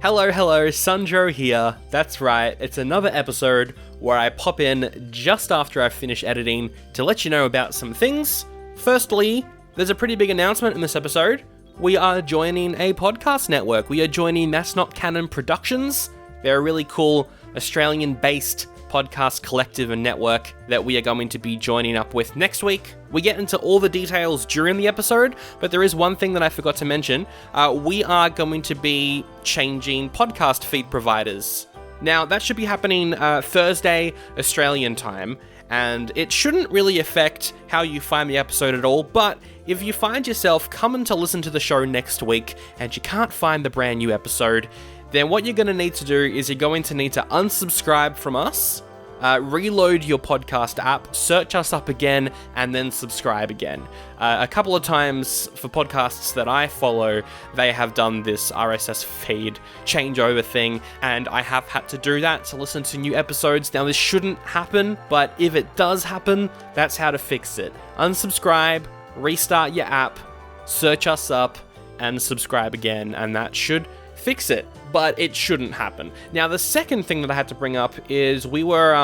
Hello, Sandro here. That's right, it's another episode where I pop in just after I finish editing to let you know about some things. Firstly, there's a pretty big announcement in this episode. We are joining a podcast network. We are joining That's Not Canon Productions. They're a really cool Australian-based podcast collective and network that we are going to be joining up with next week. We get into all the details during the episode, but there is one thing that I forgot to mention. We are going to be changing podcast feed providers. Now, that should be happening Thursday, Australian time, and it shouldn't really affect how you find the episode at all, but if you find yourself coming to listen to the show next week and you can't find the brand new episode, then what you're going to need to do is you're going to need to unsubscribe from us, reload your podcast app, search us up again, and then subscribe again. A couple of times for podcasts that I follow, they have done this RSS feed changeover thing, and I have had to do that to listen to new episodes. Now, this shouldn't happen, but if it does happen, that's how to fix it. Unsubscribe, restart your app, search us up, and subscribe again, and that should fix it. But it shouldn't happen. Now, the second thing that I had to bring up is we were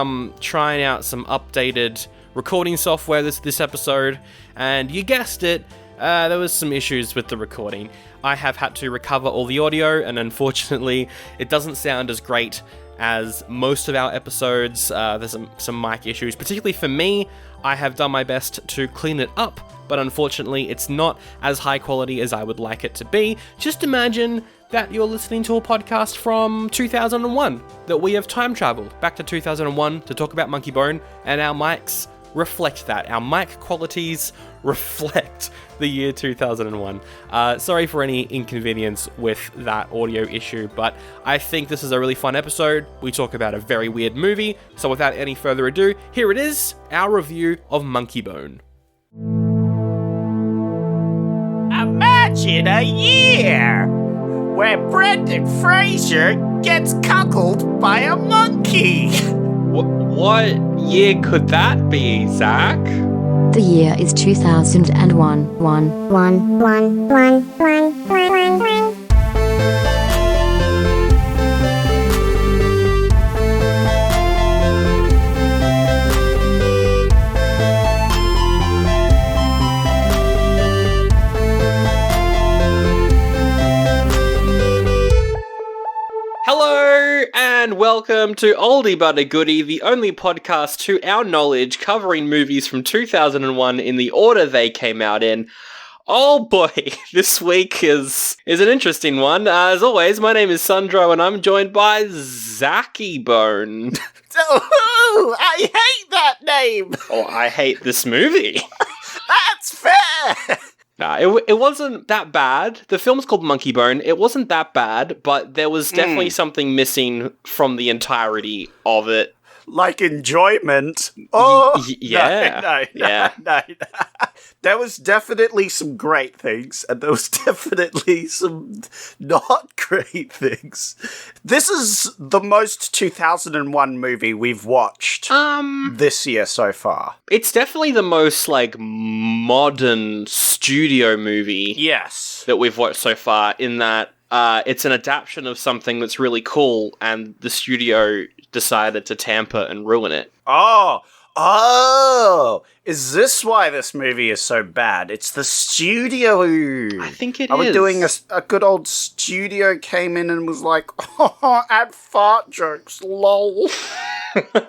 trying out some updated recording software this episode, and you guessed it, there was some issues with the recording. I have had to recover all the audio, and unfortunately, it doesn't sound as great as most of our episodes. There's some mic issues, particularly for me. I have done my best to clean it up, but unfortunately, it's not as high quality as I would like it to be. Just imagine that you're listening to a podcast from 2001, that we have time traveled back to 2001 to talk about Monkeybone, and our mics reflect that. Our mic qualities reflect the year 2001. Sorry for any inconvenience with that audio issue, but I think this is a really fun episode. We talk about a very weird movie, so without any further ado, here it is, our review of Monkeybone. Imagine a year where Brendan Fraser gets cuckolded by a monkey. What year could that be, Zach? The year is 2001. Hello and welcome to Oldie But A Goodie, the only podcast to our knowledge covering movies from 2001 in the order they came out in. Oh boy, this week is an interesting one. As always, my name is Sandro and I'm joined by Zachy-Bone. Oh, I hate that name. Oh, I hate this movie. That's fair. Nah, it wasn't that bad. The film's called Monkeybone. It wasn't that bad, but there was definitely something missing from the entirety of it. Like enjoyment. Oh, yeah. No. There was definitely some great things, and there was definitely some not great things. This is the most 2001 movie we've watched this year so far. It's definitely the most, modern studio movie that we've watched so far, in that it's an adaptation of something that's really cool, and the studio decided to tamper and ruin it. Oh, is this why this movie is so bad? It's the studio. I think it is. Are we doing a good old studio came in and was like, oh, add fart jokes, lol.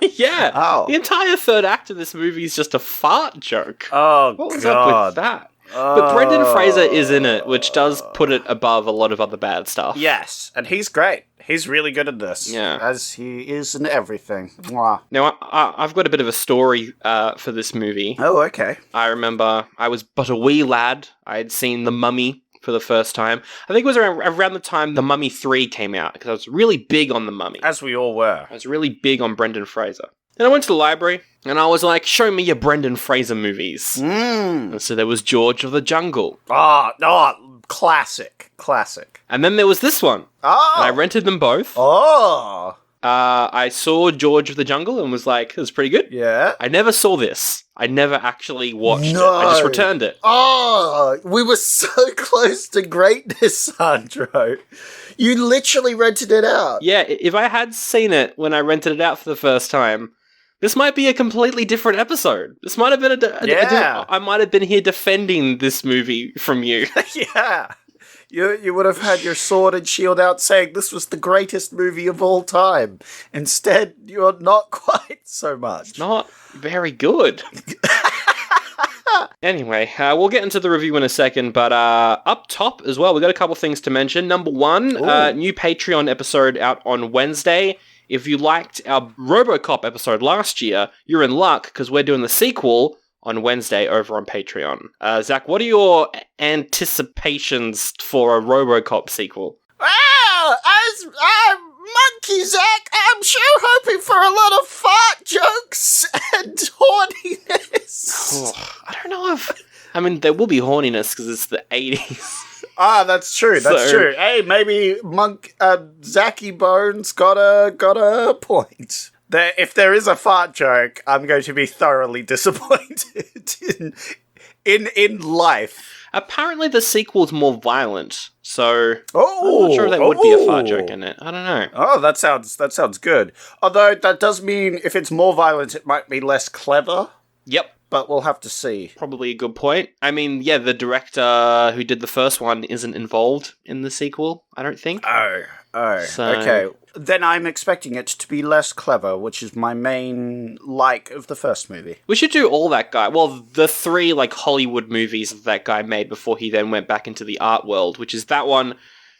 Yeah. Oh. The entire third act of this movie is just a fart joke. Oh, what was God. up with that? But Brendan Fraser is in it, which does put it above a lot of other bad stuff. Yes, and he's great. He's really good at this. Yeah. As he is in everything. Mwah. Now, I've got a bit of a story for this movie. Oh, okay. I remember I was but a wee lad. I had seen The Mummy for the first time. I think it was around the time The Mummy 3 came out, because I was really big on The Mummy. As we all were. I was really big on Brendan Fraser. And I went to the library, and I was like, show me your Brendan Fraser movies. And so there was George of the Jungle. Classic. And then there was this one. Oh. And I rented them both. Oh. I saw George of the Jungle and was like, it was pretty good. Yeah. I never saw this. I never actually watched it. No. I just returned it. Oh, we were so close to greatness, Sandro. You literally rented it out. Yeah, if I had seen it when I rented it out for the first time, this might be a completely different episode. This might have been I might have been here defending this movie from you. Yeah. You would have had your sword and shield out saying this was the greatest movie of all time. Instead, you're not quite so much. Not very good. Anyway, we'll get into the review in a second, but up top as well, we've got a couple things to mention. Number one, new Patreon episode out on Wednesday. If you liked our RoboCop episode last year, you're in luck, because we're doing the sequel on Wednesday over on Patreon. Zach, what are your anticipations for a RoboCop sequel? Well, I'm Monkey Zach. I'm sure hoping for a lot of fart jokes and horniness. Oh, I don't know if... I mean, there will be horniness because it's the 80s. Ah, that's true. That's true. Hey, maybe Zachy Bones got a point. If there is a fart joke, I'm going to be thoroughly disappointed in life. Apparently, the sequel's more violent, so I'm not sure if there would be a fart joke in it. I don't know. Oh, that sounds good. Although that does mean if it's more violent, it might be less clever. Yep. But we'll have to see. Probably a good point. I mean, yeah, the director who did the first one isn't involved in the sequel, I don't think. Oh, okay. Then I'm expecting it to be less clever, which is my main like of the first movie. We should do all that guy. Well, the 3 Hollywood movies that guy made before he then went back into the art world, which is that one,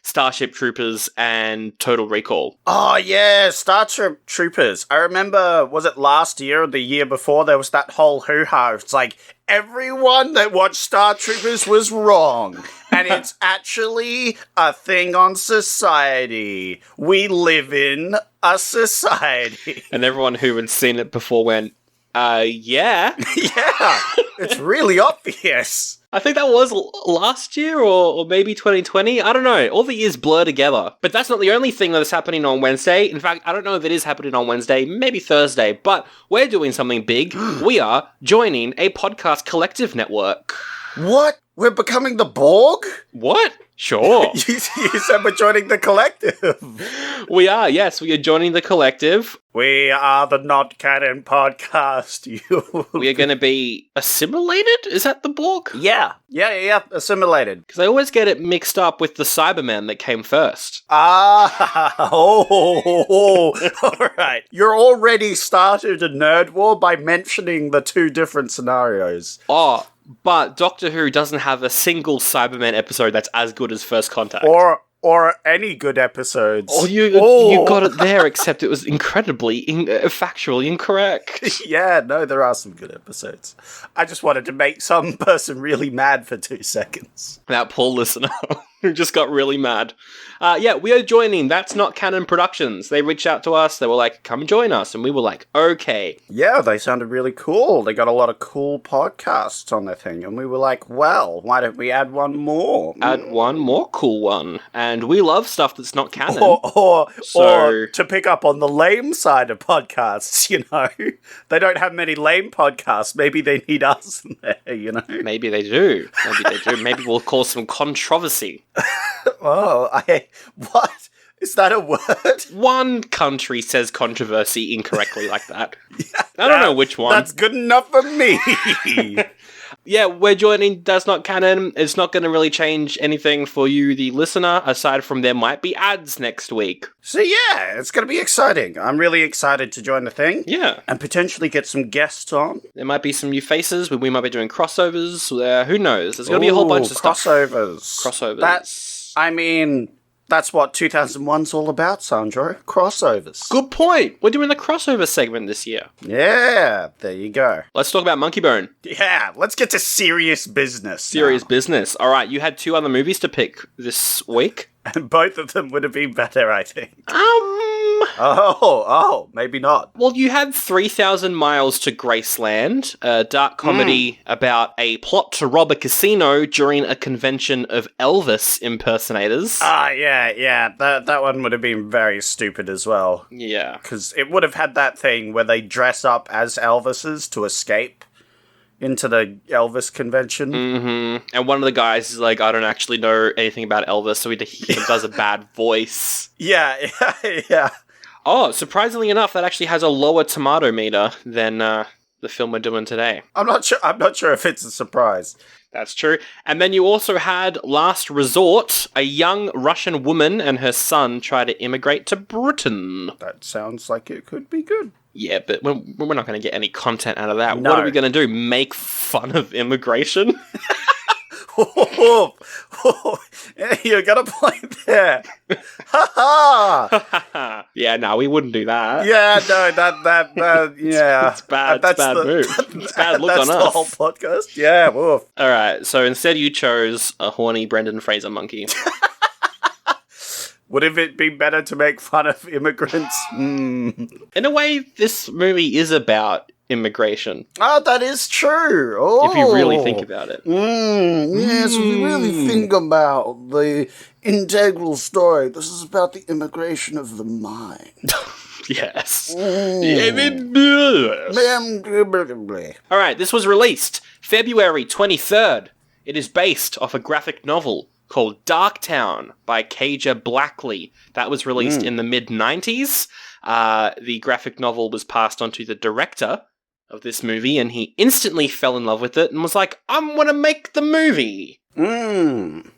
Starship Troopers, and Total Recall. Oh, yeah, Starship Troopers. I remember, was it last year or the year before, there was that whole hoo-ha. It's like, everyone that watched Star Troopers was wrong. And it's actually a thing on society. We live in a society. And everyone who had seen it before went, yeah. Yeah, it's really obvious. I think that was last year or maybe 2020. I don't know. All the years blur together. But that's not the only thing that is happening on Wednesday. In fact, I don't know if it is happening on Wednesday, maybe Thursday, but we're doing something big. We are joining a podcast collective network. What? We're becoming the Borg? What? Sure. You said we're joining the collective. We are, yes. We are joining the collective. We are the Not Canon podcast. We are going to be assimilated? Is that the Borg? Yeah. Assimilated. Because I always get it mixed up with the Cybermen that came first. All right. You're already started a nerd war by mentioning the 2 different scenarios. Oh, but Doctor Who doesn't have a single Cybermen episode that's as good as First Contact. Or any good episodes. You got it there, except it was incredibly factually incorrect. Yeah, no, there are some good episodes. I just wanted to make some person really mad for 2 seconds. That poor listener who just got really mad. Yeah, we are joining That's Not Canon Productions. They reached out to us. They were like, come join us. And we were like, okay. Yeah, they sounded really cool. They got a lot of cool podcasts on their thing. And we were like, well, why don't we add one more? Add one more cool one. And we love stuff that's not canon. Or to pick up on the lame side of podcasts, They don't have many lame podcasts. Maybe they need us in there, Maybe they do. Maybe we'll cause some controversy. What? Is that a word? One country says controversy incorrectly like that. I don't know which one. That's good enough for me. Yeah, we're joining That's Not Canon. It's not going to really change anything for you, the listener, aside from there might be ads next week. So yeah, it's going to be exciting. I'm really excited to join the thing. Yeah. And potentially get some guests on. There might be some new faces. We might be doing crossovers. Who knows? There's going to be a whole bunch of crossovers. Stuff. Crossovers. That's what 2001's all about, Sandro. Crossovers. Good point. We're doing the crossover segment this year. Yeah, there you go. Let's talk about Monkeybone. Yeah, let's get to serious business. Serious business. All right, you had 2 other movies to pick this week. And both of them would have been better, I think. Maybe not. Well, you had 3,000 Miles to Graceland, a dark comedy about a plot to rob a casino during a convention of Elvis impersonators. Yeah. That one would have been very stupid as well. Yeah. Because it would have had that thing where they dress up as Elvises to escape. into the Elvis convention. Mm-hmm. And one of the guys is like, I don't actually know anything about Elvis, so he does a bad voice. Yeah, yeah. Oh, surprisingly enough, that actually has a lower tomato meter than the film we're doing today. I'm not sure if it's a surprise. That's true. And then you also had Last Resort, a young Russian woman and her son try to immigrate to Britain. That sounds like it could be good. Yeah, but we're not going to get any content out of that. No. What are we going to do? Make fun of immigration? You got a point there. Ha ha! Yeah, no, we wouldn't do that. Yeah, no, that yeah. It's bad. It's bad move. It's bad look on us. That's the whole podcast. Yeah, woof. All right, so instead you chose a horny Brendan Fraser monkey. Would it be better to make fun of immigrants? In a way, this movie is about immigration. Oh, that is true. Oh. If you really think about it. Yes, if you really think about the integral story, this is about the immigration of the mind. Yes. Mm. All right, this was released February 23rd. It is based off a graphic novel called Darktown by Kaja Blackley. That was released in the mid-90s. The graphic novel was passed on to the director of this movie, and he instantly fell in love with it and was like, I'm gonna make the movie.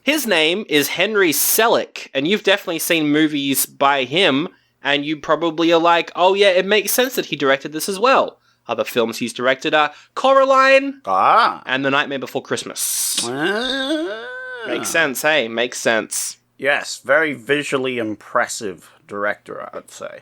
His name is Henry Selick, and you've definitely seen movies by him, and you probably are like, oh yeah, it makes sense that he directed this as well. Other films he's directed are Coraline and The Nightmare Before Christmas. Makes sense, hey? Makes sense. Yes, very visually impressive director, I'd say.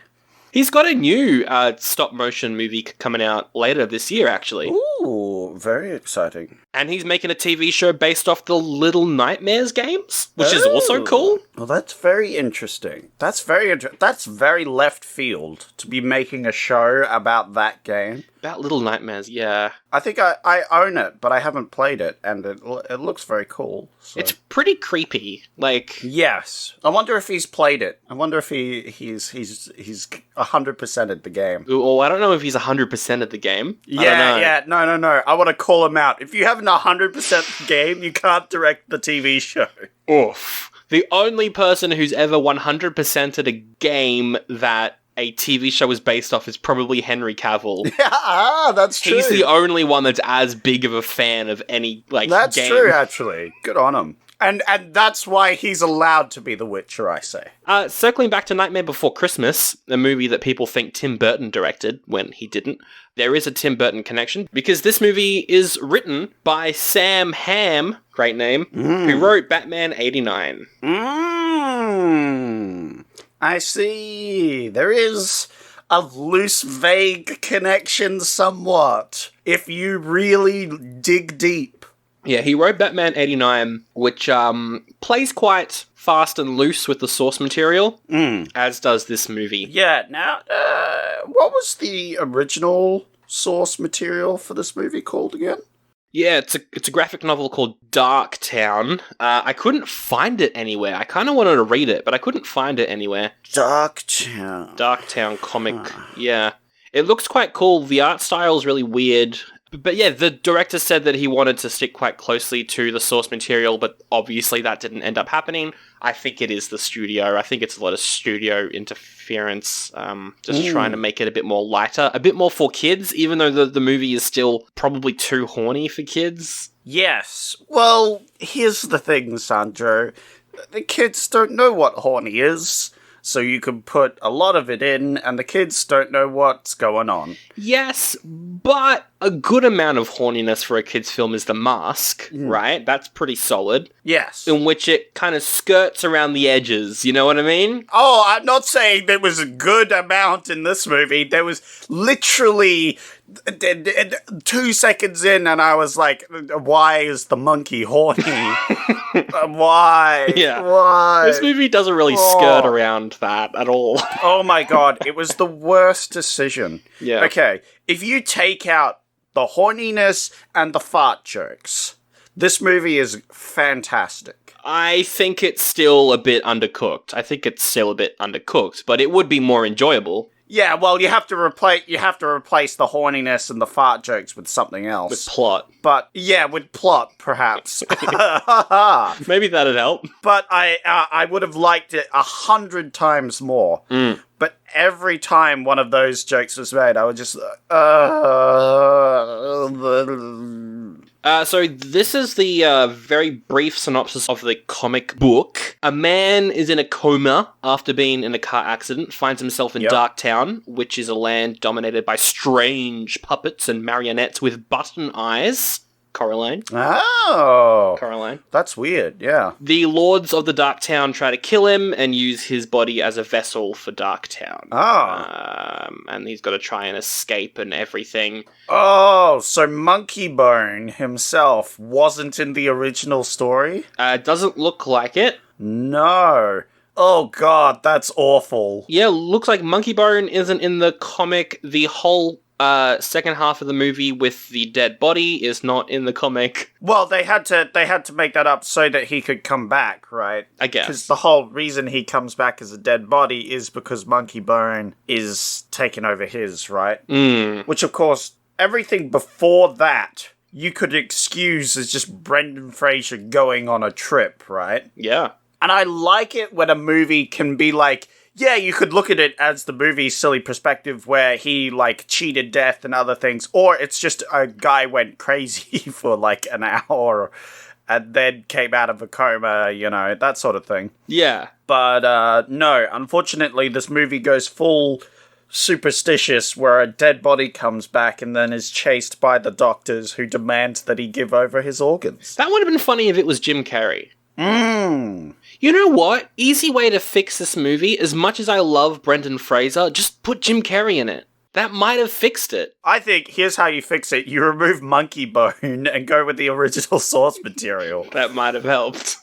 He's got a new stop-motion movie coming out later this year, actually. Ooh, very exciting. And he's making a TV show based off the Little Nightmares games, which is also cool. Well, that's very interesting. That's very left field to be making a show about that game. About Little Nightmares, yeah. I think I own it, but I haven't played it, and it looks very cool. So. It's pretty creepy. Like, yes, I wonder if he's played it. I wonder if he's 100%ed the game. oh, I don't know if he's 100% of the game. Yeah, no. I want to call him out. If you haven't 100% the game, you can't direct the TV show. Oof. The only person who's ever 100%ed a game that a TV show is based off is probably Henry Cavill. Yeah, that's true. He's the only one that's as big of a fan of any, game. That's true, actually. Good on him. And that's why he's allowed to be the Witcher, I say. Circling back to Nightmare Before Christmas, a movie that people think Tim Burton directed when he didn't, there is a Tim Burton connection, because this movie is written by Sam Hamm, great name, who wrote Batman 89. I see. There is a loose, vague connection somewhat, if you really dig deep. Yeah, he wrote Batman 89, which plays quite fast and loose with the source material, as does this movie. Yeah, now, what was the original source material for this movie called again? Yeah, it's a graphic novel called Darktown. I couldn't find it anywhere. I kind of wanted to read it, but I couldn't find it anywhere. Darktown comic, yeah. It looks quite cool. The art style is really weird. But yeah, the director said that he wanted to stick quite closely to the source material, but obviously that didn't end up happening. I think it is the studio. I think it's a lot of studio interference, just trying to make it a bit more lighter, a bit more for kids, even though the movie is still probably too horny for kids. Yes. Well, here's the thing, Sandro. The kids don't know what horny is. So you can put a lot of it in, and the kids don't know what's going on. Yes, but a good amount of horniness for a kid's film is The Mask, right? That's pretty solid. Yes. In which it kind of skirts around the edges, you know what I mean? Oh, I'm not saying there was a good amount in this movie. There was literally 2 seconds in, and I was like, why is the monkey horny? Why? Yeah. Why? This movie doesn't really skirt around that at all. Oh my god, it was the worst decision. Yeah. Okay, if you take out the horniness and the fart jokes, this movie is fantastic. I think it's still a bit undercooked. But it would be more enjoyable. Yeah, well, you have to replace the horniness and the fart jokes with something else. With plot. But yeah, with plot, perhaps. Maybe that'd help. But I would have liked it 100 times more. But every time one of those jokes was made, I would just... So this is the very brief synopsis of the comic book. A man is in a coma after being in a car accident, finds himself in Darktown, which is a land dominated by strange puppets and marionettes with button eyes. Coraline. Oh. Coraline. That's weird, yeah. The lords of the Darktown try to kill him and use his body as a vessel for Darktown. And he's got to try and escape and everything. Oh, so Monkeybone himself wasn't in the original story? Doesn't look like it. No. Oh god, that's awful. Yeah, looks like Monkeybone isn't in the comic. The whole second half of the movie with the dead body is not in the comic. Well, they had to make that up so that he could come back, right? I guess. Because the whole reason he comes back as a dead body is because Monkeybone is taking over his, right? Which, of course, everything before that you could excuse as just Brendan Fraser going on a trip, right? Yeah. And I like it when a movie can be like, yeah, you could look at it as the movie's silly perspective where he, like, cheated death and other things, or it's just a guy went crazy for, like, an hour and then came out of a coma, you know, that sort of thing. Yeah. But, no, unfortunately, this movie goes full superstitious where a dead body comes back and then is chased by the doctors who demand that he give over his organs. That would have been funny if it was Jim Carrey. You know what? Easy way to fix this movie, as much as I love Brendan Fraser, just put Jim Carrey in it. That might have fixed it. I think here's how you fix it. You remove Monkeybone and go with the original source material. That might have helped.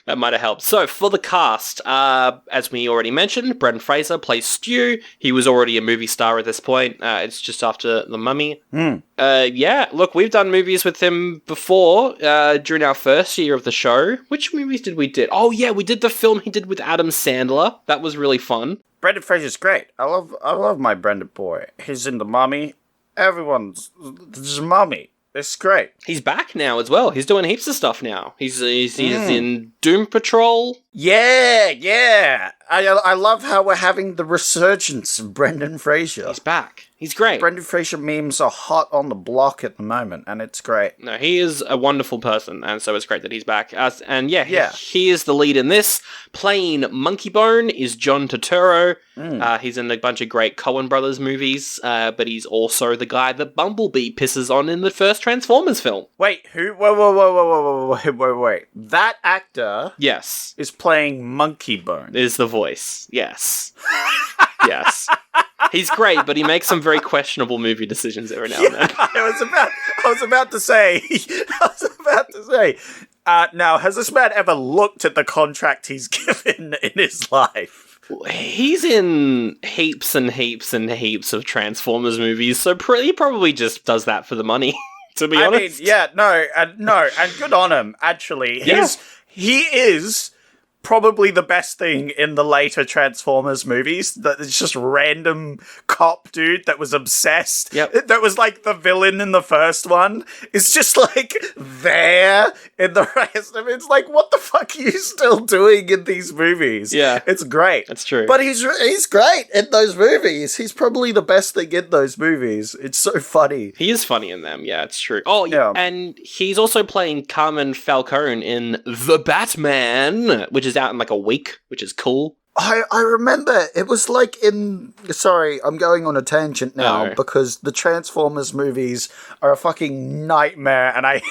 That might have helped. So, for the cast, as we already mentioned, Brendan Fraser plays Stu. He was already a movie star at this point. It's just after The Mummy. Yeah, look, we've done movies with him before, during our first year of the show. Which movies did we do? Oh, yeah, we did the film he did with Adam Sandler. That was really fun. Brendan Fraser's great. I love my Brendan boy. He's in The Mummy. Everyone's... The Mummy. It's great. He's back now as well. He's doing heaps of stuff now. He's in Doom Patrol. Yeah. I love how we're having the resurgence of Brendan Fraser. He's back. He's great. Brendan Fraser memes are hot on the block at the moment, and it's great. No, he is a wonderful person, and so it's great that he's back. He is the lead in this. Playing Monkeybone is John Turturro. He's in a bunch of great Coen Brothers movies, but he's also the guy that Bumblebee pisses on in the first Transformers film. Wait, who? Wait. That actor... Yes. ...is playing Monkeybone. Is the voice. Yes. Yes. He's great, but he makes some very questionable movie decisions every now and then. I was about to say. Now, has this man ever looked at the contract he's given in his life? He's in heaps and heaps and heaps of Transformers movies, so he probably just does that for the money, to be honest. And good on him, actually. Yeah. He is... probably the best thing in the later Transformers movies. That it's just random cop dude that was obsessed. Yep. That was like the villain in the first one. It's just like there in the rest of it. It's like, what the fuck are you still doing in these movies? Yeah. It's great. That's true. But he's great in those movies. He's probably the best thing in those movies. It's so funny. He is funny in them. Yeah, it's true. Oh, yeah. And he's also playing Carmen Falcone in The Batman, which is out in like a week, which is cool. I remember it was like sorry, I'm going on a tangent now because the Transformers movies are a fucking nightmare and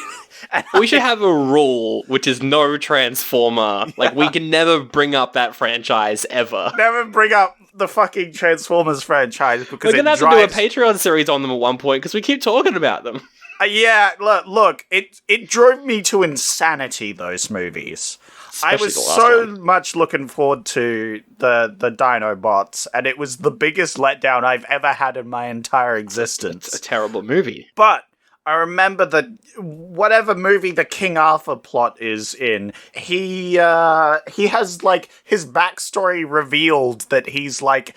we should have a rule which is no Transformer. Like we can never bring up that franchise ever. Never bring up the fucking Transformers franchise because we're gonna have to do a Patreon series on them at one point because we keep talking about them. Yeah, look, it drove me to insanity, those movies. I was so much looking forward to the Dinobots, and it was the biggest letdown I've ever had in my entire existence. It's a terrible movie. But I remember that whatever movie the King Arthur plot is in, he has, like, his backstory revealed that he's, like,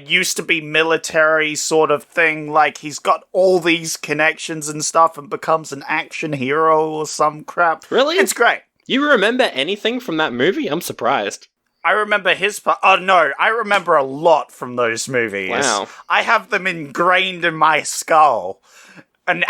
used to be military sort of thing. Like, he's got all these connections and stuff and becomes an action hero or some crap. Really? It's great. You remember anything from that movie? I'm surprised. I remember his part. Oh, no. I remember a lot from those movies. Wow. I have them ingrained in my skull. And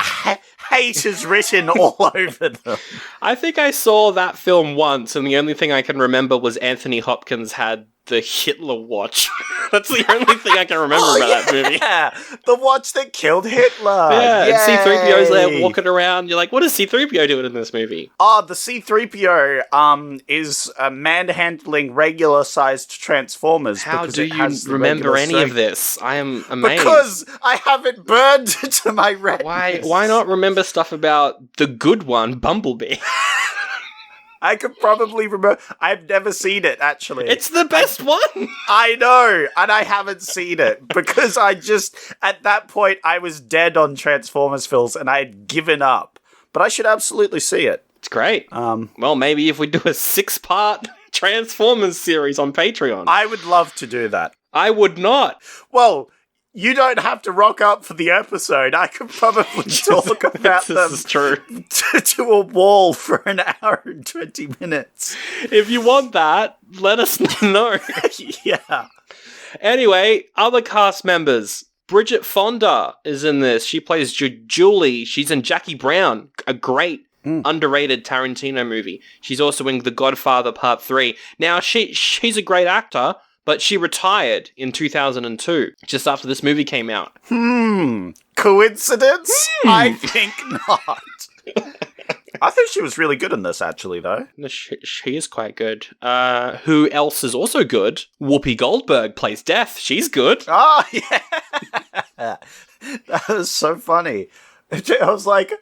hate is written all over them. I think I saw that film once, and the only thing I can remember was Anthony Hopkins had the Hitler watch. That's the only thing I can remember about that movie. Yeah, the watch that killed Hitler. Yeah, Yay. and C-3PO's there walking around. You're like, what is C-3PO doing in this movie? Oh, the C-3PO is manhandling regular-sized Transformers. How do you remember any of this? I am amazed. Because I have it burned to my retinas. Why not remember stuff about the good one, Bumblebee? I could probably remember. I've never seen it, actually. It's the best one! I know, and I haven't seen it because at that point, I was dead on Transformers films and I had given up. But I should absolutely see it. It's great. Well, maybe if we do a 6-part Transformers series on Patreon. I would love to do that. I would not. Well, you don't have to rock up for the episode. I could probably talk about them This is true. to a wall for an hour and 20 minutes. If you want that, let us know. Yeah. Anyway, other cast members. Bridget Fonda is in this. She plays Julie. She's in Jackie Brown, a great underrated Tarantino movie. She's also in The Godfather Part 3. Now, she's a great actor, but she retired in 2002, just after this movie came out. Coincidence? I think not. I think she was really good in this, actually, though. No, she is quite good. Who else is also good? Whoopi Goldberg plays Death. She's good. Oh, yeah. That was so funny. I was like,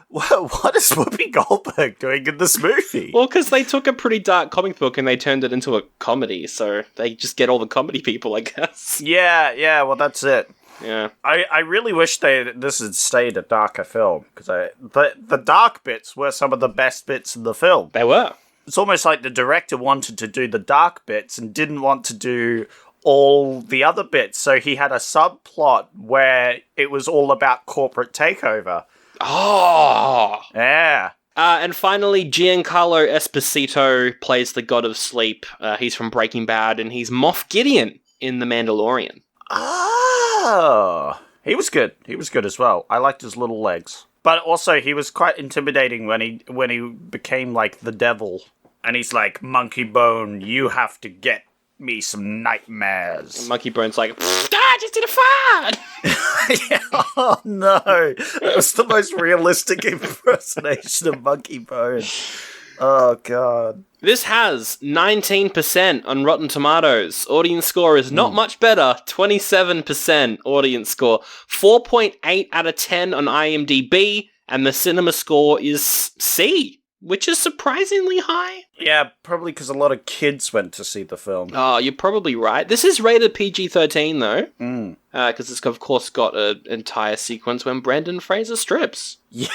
what is Whoopi Goldberg doing in this movie? Well, because they took a pretty dark comic book and they turned it into a comedy, so they just get all the comedy people, I guess. Yeah, well, that's it. Yeah. I really wish this had stayed a darker film, because the dark bits were some of the best bits in the film. They were. It's almost like the director wanted to do the dark bits and didn't want to do all the other bits, so he had a subplot where it was all about corporate takeover. Oh! Yeah. And finally, Giancarlo Esposito plays the God of Sleep. He's from Breaking Bad, and he's Moff Gideon in The Mandalorian. Oh, he was good. He was good as well. I liked his little legs. But also, he was quite intimidating when he became like the devil. And he's like, Monkeybone, you have to get me some nightmares. Monkeybone's like, I just did a fart! Yeah, oh no. That was the most realistic impersonation of Monkeybone. Oh god. This has 19% on Rotten Tomatoes. Audience score is not much better. 27% audience score. 4.8 out of 10 on IMDb. And the cinema score is C, which is surprisingly high. Yeah, probably because a lot of kids went to see the film. Oh, you're probably right. This is rated PG-13, though. Because it's, of course, got an entire sequence when Brendan Fraser strips. Yeah.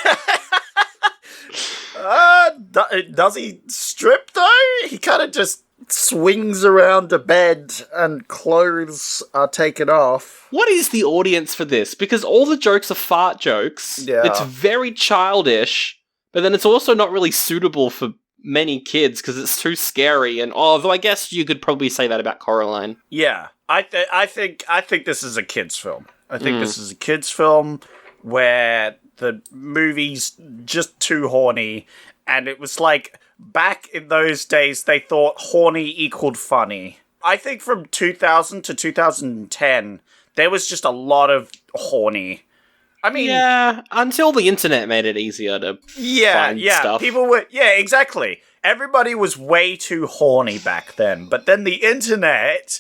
Does he strip, though? He kind of just swings around a bed and clothes are taken off. What is the audience for this? Because all the jokes are fart jokes. Yeah. It's very childish, but then it's also not really suitable for many kids because it's too scary. And although I guess you could probably say that about Coraline. Yeah, I think this is a kids' film. I think this is a kids' film where the movie's just too horny, and it was like back in those days they thought horny equaled funny. I think from 2000 to 2010 there was just a lot of horny. I mean, yeah, until the internet made it easier to find stuff. People were, exactly. Everybody was way too horny back then, but then the internet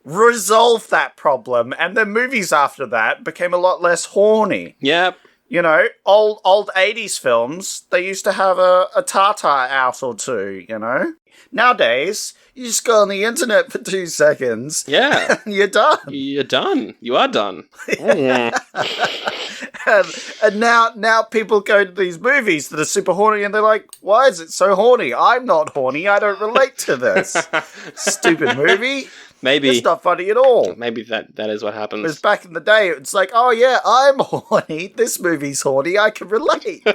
resolved that problem, and the movies after that became a lot less horny. Yep. You know, old 80s films, they used to have a tartar out or two, you know? Nowadays, you just go on the internet for 2 seconds. Yeah. And you're done. You're done. You are done. And now people go to these movies that are super horny and they're like, why is it so horny? I'm not horny. I don't relate to this. Stupid movie. Maybe It's not funny at all. maybe that is what happens. Whereas back in the day, it's like, oh yeah, I'm horny. This movie's horny. I can relate.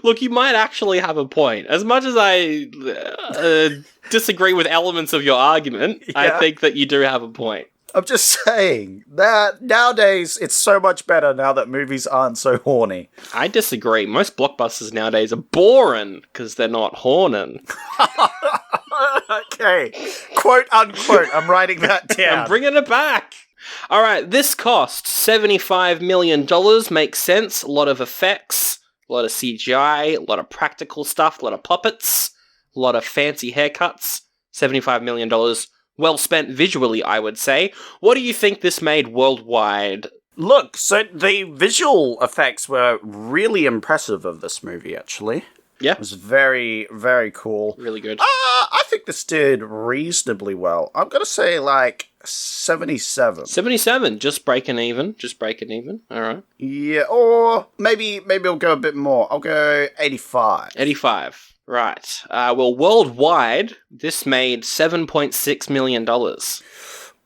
Look, you might actually have a point. As much as I disagree with elements of your argument, I Yeah. think that you do have a point. I'm just saying that nowadays it's so much better now that movies aren't so horny. I disagree. Most blockbusters nowadays are boring because they're not horning. Okay. Quote unquote. I'm writing that down. I'm bringing it back. All right, this cost $75 million. Makes sense. A lot of effects, a lot of CGI, a lot of practical stuff, a lot of puppets, a lot of fancy haircuts. $75 million. Well spent visually, I would say. What do you think this made worldwide? Look, so the visual effects were really impressive of this movie, actually. Yeah. It was very, very cool. Really good. I think this did reasonably well. I'm going to say like 77. 77, just breaking even. All right. Yeah, or maybe I'll go a bit more. I'll go 85. 85. Right. Well, worldwide, this made $7.6 million.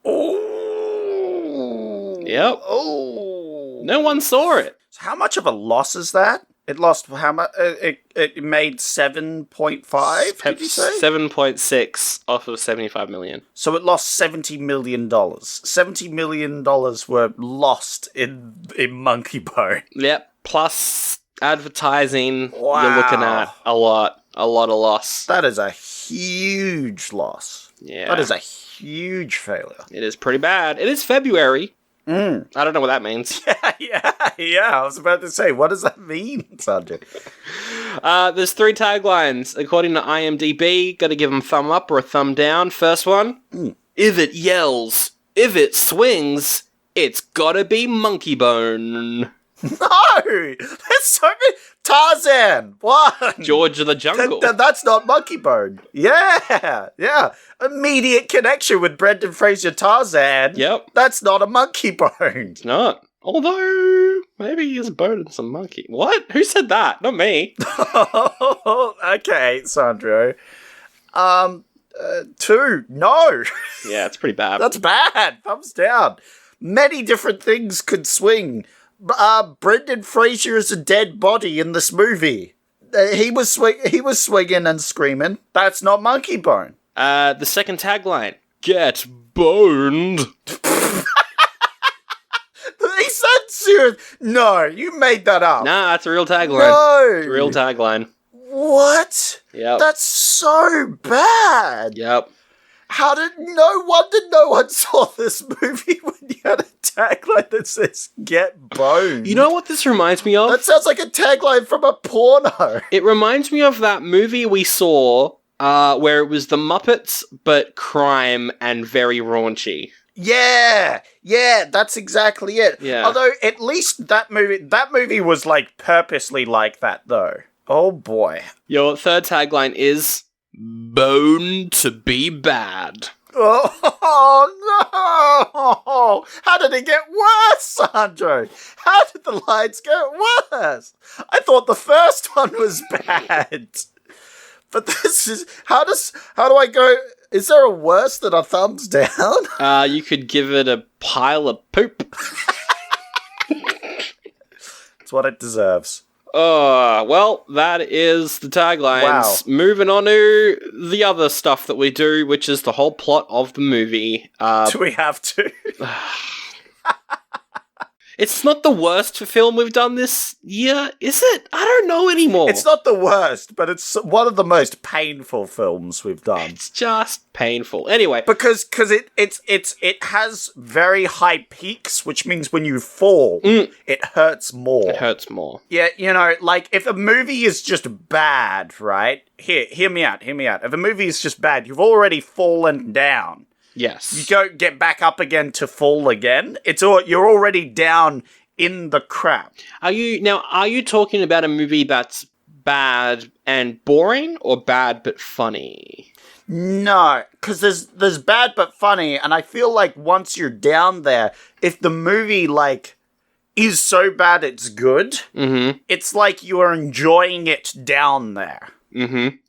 Oh. Yep. Oh. No one saw it. So how much of a loss is that? It lost how much? It made 7.5, did you say? 7.6 off of 75 million. So it lost $70 million. $70 million were lost in Monkeybone. Yep. Plus advertising, Wow. you're looking at a lot of loss. That is a huge loss. Yeah. That is a huge failure. It is pretty bad. It is February. I don't know what that means. Yeah. I was about to say, what does that mean, Sanjay? There's 3 taglines. According to IMDb, gotta give them thumb up or a thumb down. First one, if it yells, if it swings, it's gotta be Monkeybone. No! There's so many... Tarzan! What? George of the Jungle. That's not Monkeybone. Yeah! Immediate connection with Brendan Fraser Tarzan. Yep. That's not a Monkeybone. It's not. Although, maybe he's boning some monkey. What? Who said that? Not me. Okay, Sandro. 2. No. Yeah, it's pretty bad. That's bad. Thumbs down. Many different things could swing. Brendan Fraser is a dead body in this movie. He was swinging and screaming. That's not Monkeybone. The second tagline, get boned. He said serious. No, you made that up. Nah, that's a real tagline. No. It's a real tagline. What? Yep. That's so bad. Yep. How did no one saw this movie when you had a tagline that says "Get boned"? You know what this reminds me of? That sounds like a tagline from a porno. It reminds me of that movie we saw where it was the Muppets, but crime and very raunchy. Yeah, that's exactly it. Yeah. Although at least that movie was like purposely like that though. Oh boy. Your third tagline is bone to be bad. Oh no! How did it get worse, Sandro? How did the lines get worse? I thought the first one was bad. But this is how do I go? Is there a worse than a thumbs down? You could give it a pile of poop. It's what it deserves. Well, that is the taglines. Wow. Moving on to the other stuff that we do, which is the whole plot of the movie. Do we have to? It's not the worst film we've done this year, is it? I don't know anymore. It's not the worst, but it's one of the most painful films we've done. It's just painful. Anyway, Because it has very high peaks, which means when you fall, it hurts more. it hurts more. Yeah, like if a movie is just bad, right? Hear me out. If a movie is just bad, you've already fallen down. Yes. You don't get back up again to fall again. You're already down in the crap. Are you talking about a movie that's bad and boring, or bad but funny? No, because there's bad but funny, and I feel like once you're down there, if the movie like is so bad it's good, it's like you are enjoying it down there.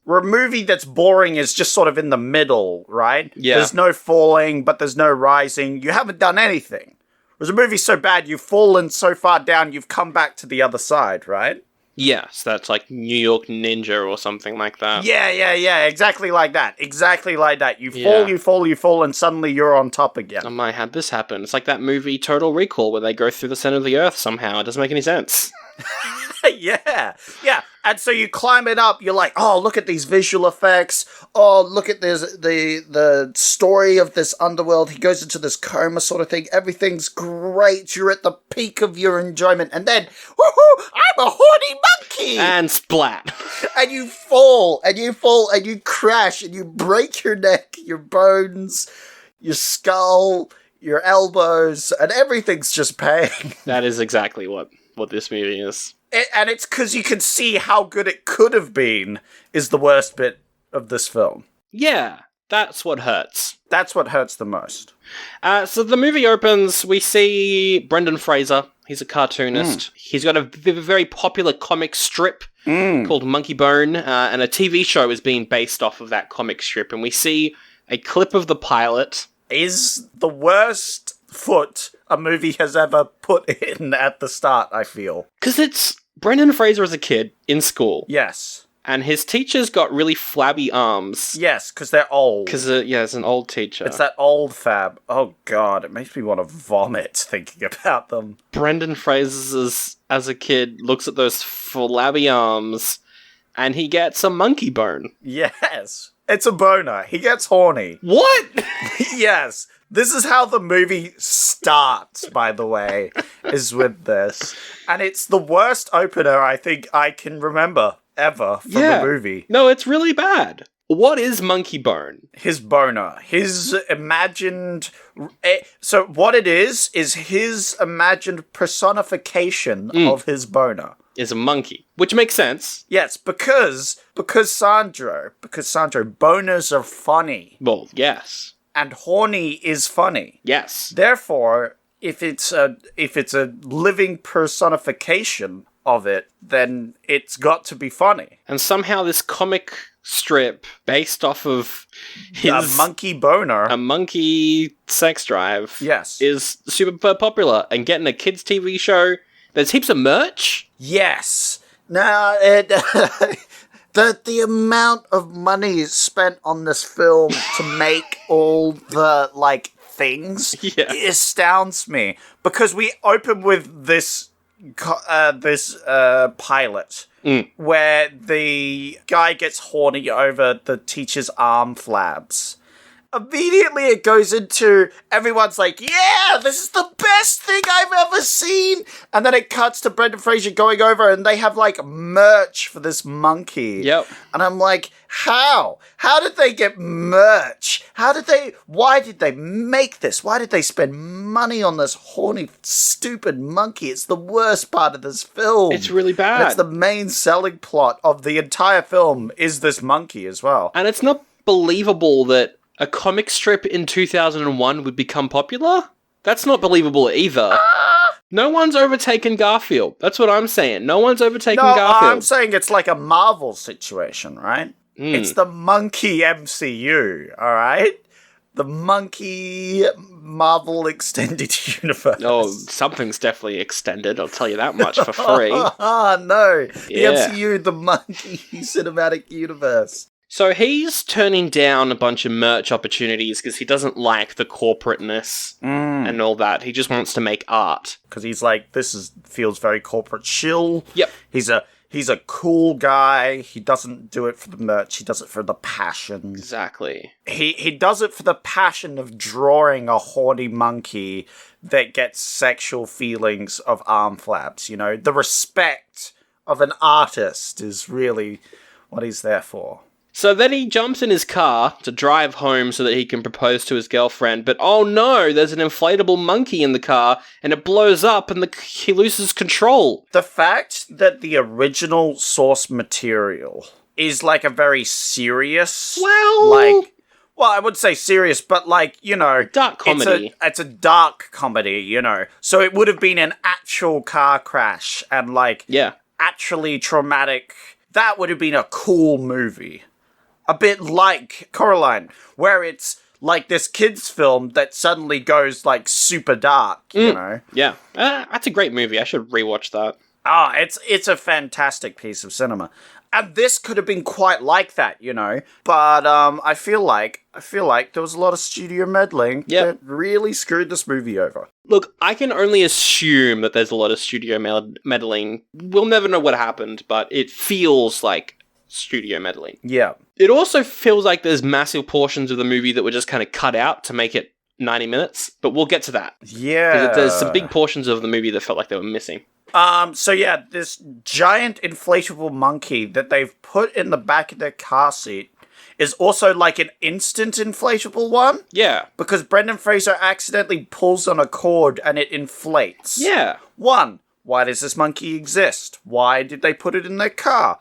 Where a movie that's boring is just sort of in the middle, right? Yeah. There's no falling, but there's no rising. You haven't done anything. Whereas a movie's so bad, you've fallen so far down, you've come back to the other side, right? Yes, that's like New York Ninja or something like that. Yeah. Exactly like that. Exactly like that. You Yeah. you fall, and suddenly you're on top again. I might have this happen. It's like that movie Total Recall where they go through the center of the earth somehow. It doesn't make any sense. Yeah. And so you climb it up. You're like, oh, look at these visual effects. Oh, look at this, the story of this underworld. He goes into this coma sort of thing. Everything's great. You're at the peak of your enjoyment. And then, woohoo, I'm a horny monkey. And splat. And you fall, and you crash, and you break your neck, your bones, your skull, your elbows, and everything's just pain. That is exactly what this movie is. And it's because you can see how good it could have been is the worst bit of this film. Yeah, that's what hurts. That's what hurts the most. So the movie opens, we see Brendan Fraser. He's a cartoonist. He's got a very popular comic strip called Monkeybone, and a TV show is being based off of that comic strip. And we see a clip of the pilot. Is the worst foot a movie has ever put in at the start, I feel. Because it's Brendan Fraser as a kid in school. Yes. And his teacher's got really flabby arms. Yes, because they're old. Because, it's an old teacher. It's that old fab. Oh, God, it makes me want to vomit thinking about them. Brendan Fraser, as a kid, looks at those flabby arms, and he gets a monkey bone. Yes. It's a boner. He gets horny. What? Yes. This is how the movie starts, by the way, is with this. And it's the worst opener I think I can remember ever from the movie. No, it's really bad. What is Monkeybone? His boner. His imagined... So what it is his imagined personification of his boner. Is a monkey. Which makes sense. Yes, because Sandro, boners are funny. Well, yes. And horny is funny. Yes. Therefore, if it's a living personification of it, then it's got to be funny. And somehow this comic strip based off of A monkey boner. a monkey sex drive, Yes. is super popular. And getting a kids' TV show, there's heaps of merch. Yes. Now, the amount of money spent on this film to make all the, things astounds me. Because we open with this pilot where the guy gets horny over the teacher's arm flabs. Immediately it goes into, everyone's like, yeah, this is the best thing I've ever seen. And then it cuts to Brendan Fraser going over and they have merch for this monkey. Yep. And I'm like, how? How did they get merch? Why did they make this? Why did they spend money on this horny, stupid monkey? It's the worst part of this film. It's really bad. And it's the main selling plot of the entire film is this monkey as well. And it's not believable that a comic strip in 2001 would become popular? That's not believable either. No one's overtaken Garfield. That's what I'm saying. No one's overtaken Garfield. I'm saying it's like a Marvel situation, right? It's the monkey MCU, alright? The monkey Marvel Extended Universe. Oh, something's definitely extended, I'll tell you that much for free. No. The Yeah. MCU, the monkey cinematic universe. So he's turning down a bunch of merch opportunities because he doesn't like the corporateness and all that. He just wants to make art. Because he's like, feels very corporate shill. Yep. He's a cool guy. He doesn't do it for the merch. He does it for the passion. Exactly. He does it for the passion of drawing a horny monkey that gets sexual feelings of arm flaps. You know, the respect of an artist is really what he's there for. So then he jumps in his car to drive home so that he can propose to his girlfriend, but oh no, there's an inflatable monkey in the car, and it blows up and he loses control. The fact that the original source material is a very serious... Well, I would say serious, but dark comedy. It's a dark comedy, So it would have been an actual car crash and actually traumatic. That would have been a cool movie. A bit like Coraline, where it's like this kid's film that suddenly goes like super dark, you know? Yeah. That's a great movie. I should rewatch that. It's a fantastic piece of cinema. And this could have been quite like that, you know? But I feel like there was a lot of studio meddling that really screwed this movie over. Look, I can only assume that there's a lot of studio meddling. We'll never know what happened, but it feels like studio meddling. Yeah. It also feels like there's massive portions of the movie that were just kind of cut out to make it 90 minutes, but we'll get to that. Yeah. Because there's some big portions of the movie that felt like they were missing. So yeah, this giant inflatable monkey that they've put in the back of their car seat is also like an instant inflatable one. Yeah. Because Brendan Fraser accidentally pulls on a cord and it inflates. Yeah. 1, why does this monkey exist? Why did they put it in their car?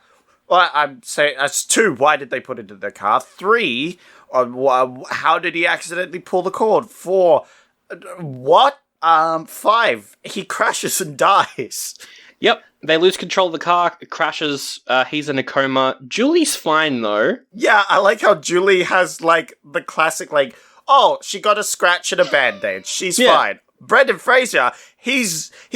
Well, I'm saying that's 2, why did they put it in their car? 3, how did he accidentally pull the cord? 4, what? 5, he crashes and dies. Yep, they lose control of the car, it crashes, he's in a coma. Julie's fine, though. Yeah, I like how Julie has, like, the classic, like, oh, she got a scratch and a band-aid, she's fine. Brendan Fraser, he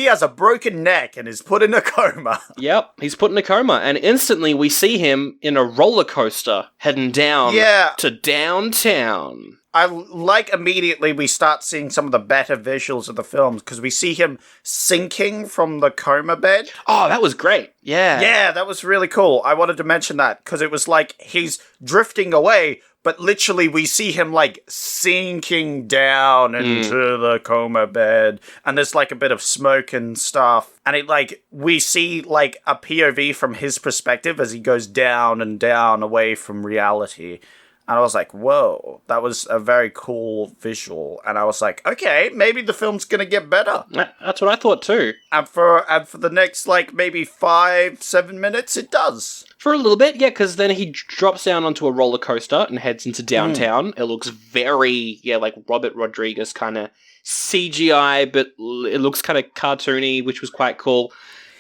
has a broken neck and is put in a coma. Yep, he's put in a coma, and instantly we see him in a roller coaster heading down to downtown. I like immediately we start seeing some of the better visuals of the films because we see him sinking from the coma bed. Oh, that was great. Yeah. Yeah, that was really cool. I wanted to mention that because it was like he's drifting away, but literally we see him like sinking down into the coma bed and there's like a bit of smoke and stuff. And it like, we see like a POV from his perspective as he goes down and down away from reality. And I was like, whoa, that was a very cool visual. And I was like, okay, maybe the film's going to get better. That's what I thought too. And for the next, like, maybe 5-7 minutes, it does. For a little bit, yeah, because then he drops down onto a roller coaster and heads into downtown. It looks very, like Robert Rodriguez kind of CGI, but it looks kind of cartoony, which was quite cool.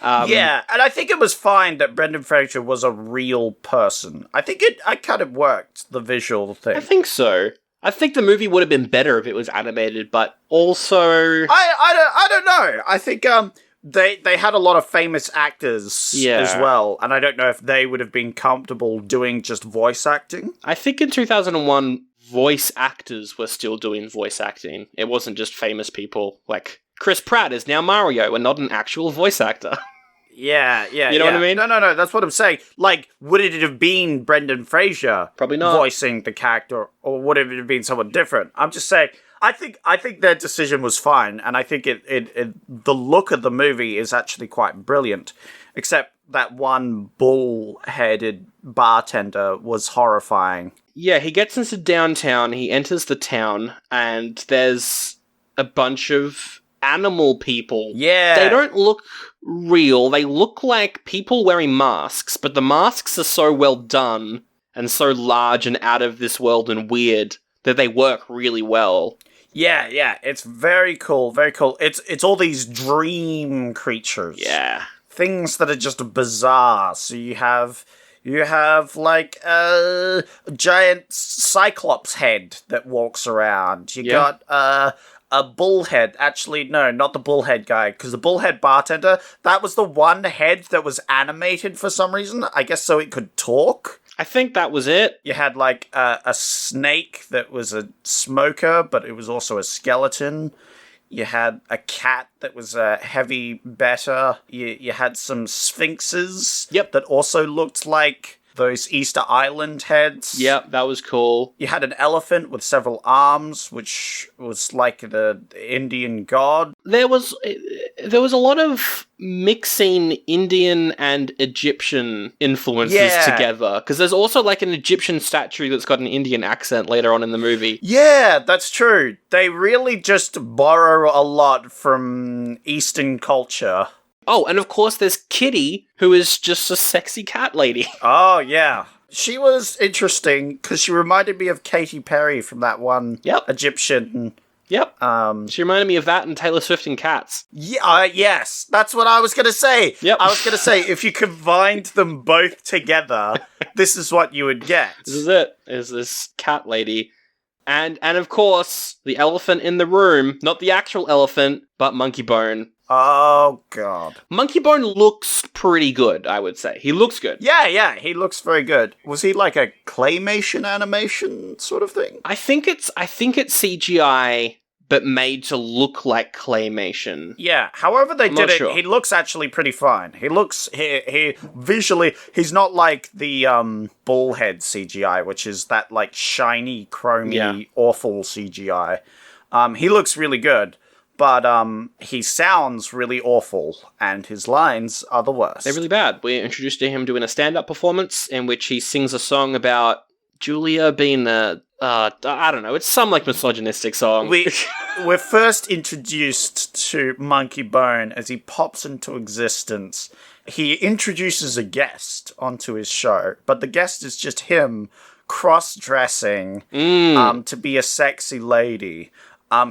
Yeah, and I think it was fine that Brendan Fraser was a real person. I think I kind of worked, the visual thing. I think so. I think the movie would have been better if it was animated, but also... I don't know. I think they had a lot of famous actors as well, and I don't know if they would have been comfortable doing just voice acting. I think in 2001, voice actors were still doing voice acting. It wasn't just famous people, like... Chris Pratt is now Mario and not an actual voice actor. Yeah. You know what I mean? No, that's what I'm saying. Like, would it have been Brendan Fraser probably not voicing the character, or would it have been someone different? I'm just saying, I think their decision was fine, and I think the look of the movie is actually quite brilliant, except that one bull-headed bartender was horrifying. Yeah, he gets into downtown, he enters the town, and there's a bunch of animal people. Yeah. They don't look real. They look like people wearing masks, but the masks are so well done and so large and out of this world and weird that they work really well. Yeah. It's very cool, very cool. It's all these dream creatures. Yeah. Things that are just bizarre. So you have like a giant cyclops head that walks around. You got a bullhead. Actually, no, not the bullhead guy, because the bullhead bartender, that was the one head that was animated for some reason. I guess so it could talk. I think that was it. You had like a snake that was a smoker, but it was also a skeleton. You had a cat that was a heavy better. You had some sphinxes that also looked like those Easter Island heads. Yep, that was cool. You had an elephant with several arms, which was like the Indian god. There was a lot of mixing Indian and Egyptian influences together, because there's also like an Egyptian statue that's got an Indian accent later on in the movie. Yeah, that's true. They really just borrow a lot from Eastern culture. Oh, and of course there's Kitty, who is just a sexy cat lady. Oh, yeah. She was interesting because she reminded me of Katy Perry from that one Egyptian Yep. She reminded me of that and Taylor Swift and Cats. Yeah, yes, that's what I was going to say. Yep. I was going to say, if you combined them both together, this is what you would get. This is it. Is this cat lady. And of course, the elephant in the room, not the actual elephant, but Monkeybone. Oh, God. Monkeybone looks pretty good, I would say. He looks good. Yeah, he looks very good. Was he like a claymation animation sort of thing? I think it's CGI, but made to look like claymation. Yeah, however they did it, sure. he looks actually pretty fine. He looks, he visually, he's not like the bullhead CGI, which is that like shiny, chromy, awful CGI. He looks really good. But he sounds really awful, and his lines are the worst. They're really bad. We're introduced to him doing a stand-up performance in which he sings a song about Julia being a... I don't know, it's some, like, misogynistic song. We're first introduced to Monkeybone as he pops into existence. He introduces a guest onto his show, but the guest is just him cross-dressing to be a sexy lady.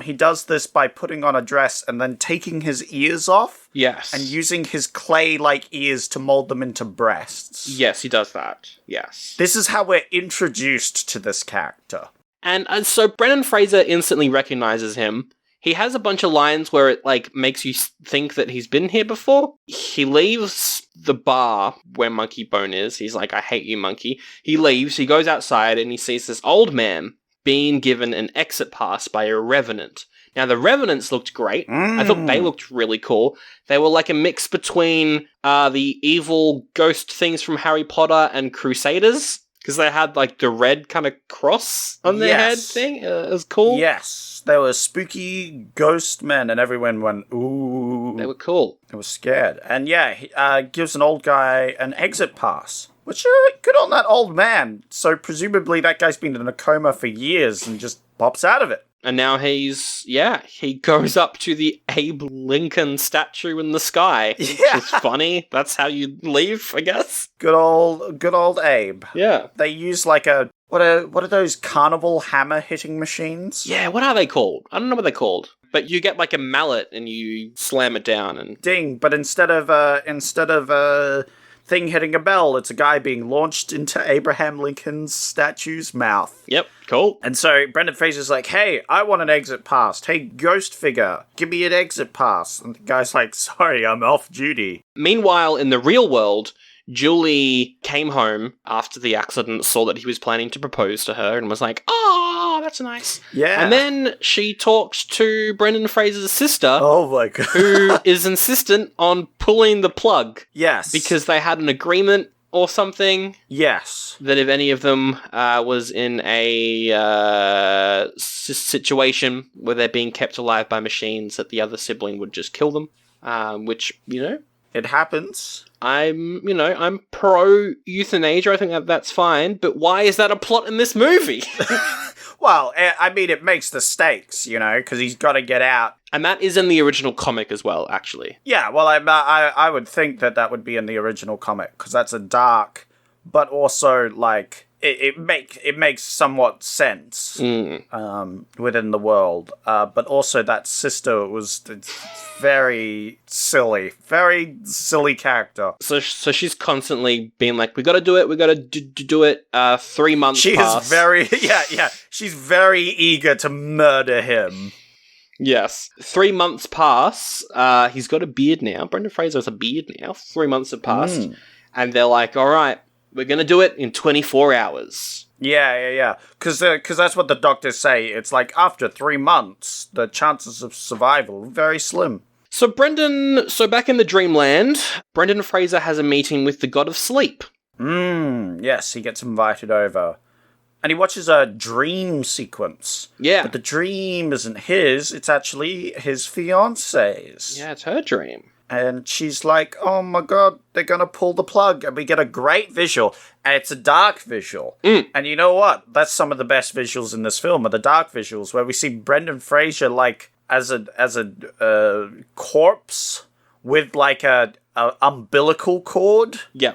He does this by putting on a dress and then taking his ears off. Yes. And using his clay-like ears to mold them into breasts. Yes, he does that. Yes. This is how we're introduced to this character. And so Brendan Fraser instantly recognizes him. He has a bunch of lines where it, like, makes you think that he's been here before. He leaves the bar where Monkeybone is. He's like, I hate you, monkey. He leaves, he goes outside, and he sees this old man being given an exit pass by a revenant. Now, the revenants looked great. I thought they looked really cool. They were like a mix between the evil ghost things from Harry Potter and Crusaders, because they had like the red kind of cross on their head thing. It was cool. Yes, they were spooky ghost men, and everyone went, ooh. They were cool. They were scared. And yeah, he gives an old guy an exit pass. Which, good on that old man. So presumably that guy's been in a coma for years and just pops out of it. And now he goes up to the Abe Lincoln statue in the sky. Which is funny. That's how you leave, I guess. Good old Abe. Yeah. They use like what are those carnival hammer hitting machines? Yeah, what are they called? I don't know what they're called. But you get like a mallet and you slam it down and... Ding, but instead of thing hitting a bell, it's a guy being launched into Abraham Lincoln's statue's mouth. Yep, cool. And so Brendan Fraser's like, hey, I want an exit pass. Hey, ghost figure, give me an exit pass. And the guy's like, sorry, I'm off duty. Meanwhile, in the real world, Julie came home after the accident, saw that he was planning to propose to her, and was like, oh, that's nice. Yeah. And then she talked to Brendan Fraser's sister, oh my God, who is insistent on pulling the plug. Yes. Because they had an agreement or something. Yes. That if any of them was in a situation where they're being kept alive by machines, that the other sibling would just kill them. Which, you know... It happens. I'm pro euthanasia. I think that's fine. But why is that a plot in this movie? Well, I mean, it makes the stakes, because he's got to get out. And that is in the original comic as well, actually. Yeah, well, I would think that would be in the original comic, because that's a dark, but also, like, it makes somewhat sense within the world. But also that sister was very silly character. So she's constantly being like, we got to do it. We got to do it. 3 months pass. She's very She's very eager to murder him. Yes. 3 months pass. He's got a beard now. Brendan Fraser has a beard now. 3 months have passed, and they're like, all right. We're going to do it in 24 hours. Yeah. Because that's what the doctors say. It's like after 3 months, the chances of survival are very slim. So back in the dreamland, Brendan Fraser has a meeting with the god of sleep. Yes, he gets invited over. And he watches a dream sequence. Yeah. But the dream isn't his, it's actually his fiance's. Yeah, it's her dream. And she's like, oh my God, they're going to pull the plug. And we get a great visual. And it's a dark visual. And you know what? That's some of the best visuals in this film, are the dark visuals, where we see Brendan Fraser, like, as a corpse with, like, a umbilical cord. Yeah.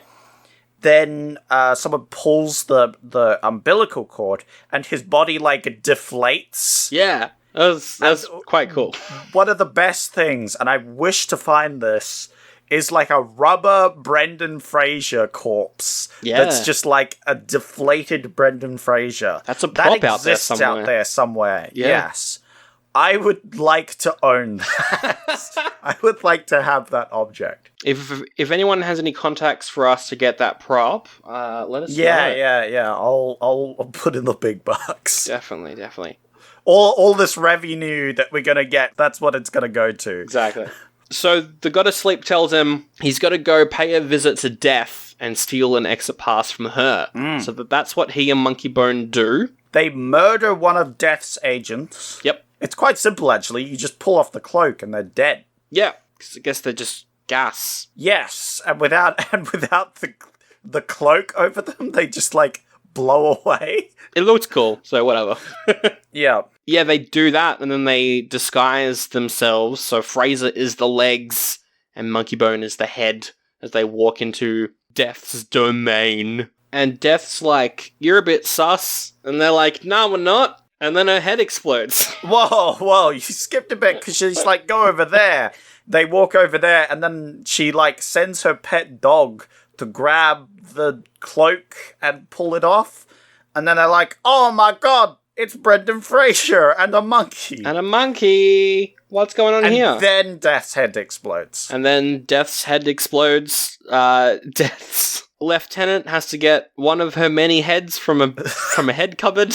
Then someone pulls the umbilical cord, and his body, like, deflates. Yeah. That's quite cool. One of the best things, and I wish to find this, is like a rubber Brendan Fraser corpse. Yeah. That's just like a deflated Brendan Fraser. That's a prop that out there exists somewhere. out there somewhere. Yeah. Yes. I would like to own that. I would like to have that object. If anyone has any contacts for us to get that prop, let us know. Yeah. I'll put in the big bucks. Definitely. All this revenue that we're gonna get, that's what it's gonna go to. Exactly. So the God of Sleep tells him he's got to go pay a visit to Death and steal an exit pass from her. So that's what he and Monkeybone do. They murder one of Death's agents. Yep. It's quite simple, actually. You just pull off the cloak and they're dead. Yeah, because I guess they're just gas. Yes, and without the cloak over them, they just like blow away. It looks cool, so whatever. Yeah. Yeah, they do that, and then they disguise themselves. So Fraser is the legs, and Monkeybone is the head as they walk into Death's domain. And Death's like, "You're a bit sus," and they're like, "No, we're not." And then her head explodes. Whoa, you skipped a bit because she's like, "Go over there." They walk over there, and then she like sends her pet dog to grab the cloak and pull it off. And then they're like, "Oh my god, it's Brendan Fraser and a monkey." And a monkey! What's going on here? And then Death's head explodes. And then Death's head explodes. Death's lieutenant has to get one of her many heads from a head cupboard.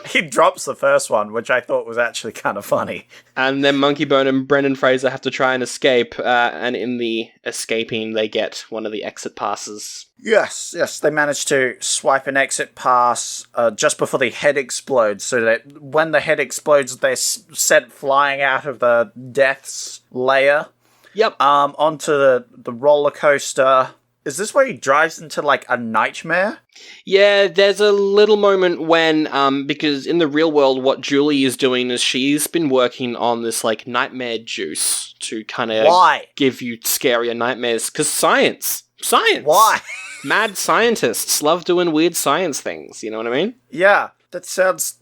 He drops the first one, which I thought was actually kind of funny. And then Monkeybone and Brendan Fraser have to try and escape, and in the escaping, they get one of the exit passes. Yes, they manage to swipe an exit pass just before the head explodes, so that when the head explodes, they're sent flying out of the Death's lair. Yep. Onto the roller coaster. Is this where he drives into, like, a nightmare? Yeah, there's a little moment when, because in the real world, what Julie is doing is she's been working on this, like, nightmare juice to kind of give you scarier nightmares. Because science! Why? Mad scientists love doing weird science things, you know what I mean? Yeah, that sounds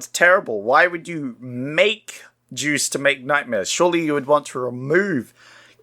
terrible. Why would you make juice to make nightmares? Surely you would want to remove...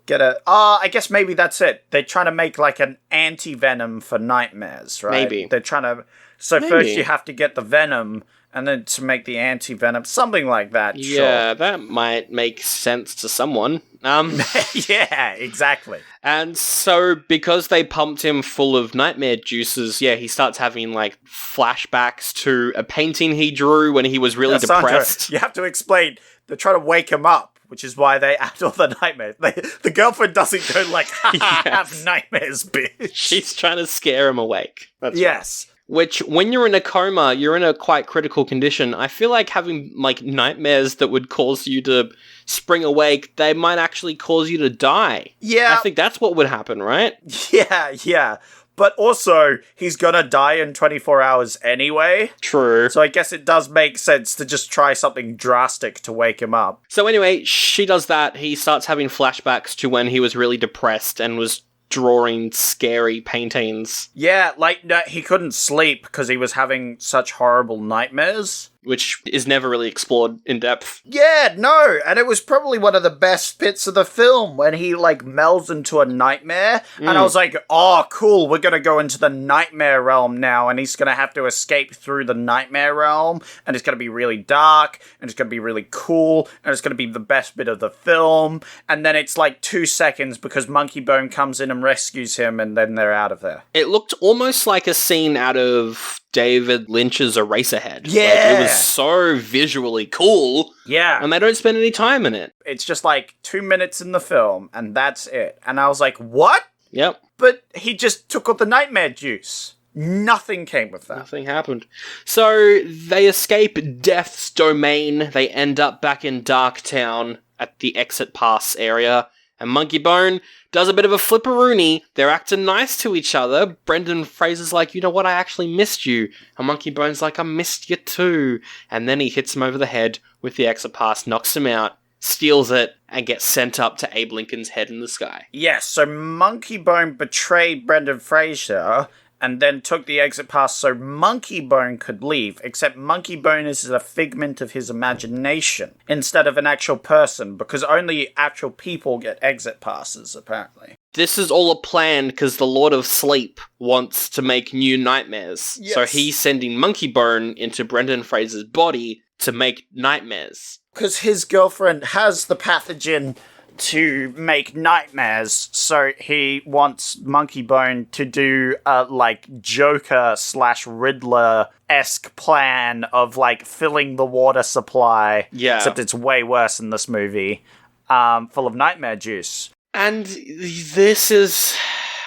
I guess maybe that's it. They're trying to make like an anti-venom for nightmares, right? Maybe. They're trying to... So first you have to get the venom, and then to make the anti-venom, something like that, Yeah, sure. that might make sense to someone. Yeah, exactly. And so, because they pumped him full of nightmare juices, yeah, he starts having, like, flashbacks to a painting he drew when he was really depressed. Sandra, you have to explain. They're trying to wake him up, which is why they add all the nightmares. The girlfriend doesn't go like, ha, have nightmares, bitch. She's trying to scare him awake. That's yes. Right. Which, when you're in a coma, you're in a quite critical condition. I feel like having, like, nightmares that would cause you to spring awake, they might actually cause you to die. Yeah. I think that's what would happen, right? Yeah. But also, he's gonna die in 24 hours anyway. True. So I guess it does make sense to just try something drastic to wake him up. So anyway, she does that. He starts having flashbacks to when he was really depressed and was drawing scary paintings. Yeah, like, no, he couldn't sleep because he was having such horrible nightmares. Which is never really explored in depth. Yeah, no, and it was probably one of the best bits of the film when he, like, melds into a nightmare, and I was like, oh, cool, we're gonna go into the nightmare realm now, and he's gonna have to escape through the nightmare realm, and it's gonna be really dark, and it's gonna be really cool, and it's gonna be the best bit of the film, and then it's like 2 seconds because Monkeybone comes in and rescues him, and then they're out of there. It looked almost like a scene out of David Lynch's Eraserhead. Yeah. Like, it was so visually cool. Yeah. And they don't spend any time in it. It's just like 2 minutes in the film, and that's it. And I was like, what? Yep. But he just took all the nightmare juice. Nothing came with that. Nothing happened. So they escape Death's domain. They end up back in Darktown at the exit pass area. And Monkeybone does a bit of a flipperoonie. They're acting nice to each other. Brendan Fraser's like, you know what, I actually missed you. And Monkeybone's like, I missed you too. And then he hits him over the head with the exit pass, knocks him out, steals it, and gets sent up to Abe Lincoln's head in the sky. Yes, so Monkeybone betrayed Brendan Fraser and then took the exit pass so Monkeybone could leave, except Monkeybone is a figment of his imagination instead of an actual person, because only actual people get exit passes, apparently. This is all a plan because the Lord of Sleep wants to make new nightmares. Yes. So he's sending Monkeybone into Brendan Fraser's body to make nightmares. Because his girlfriend has the pathogen to make nightmares, so he wants Monkeybone to do a, like, Joker/Riddler-esque plan of, like, filling the water supply. Yeah. Except it's way worse in this movie. Full of nightmare juice. And this is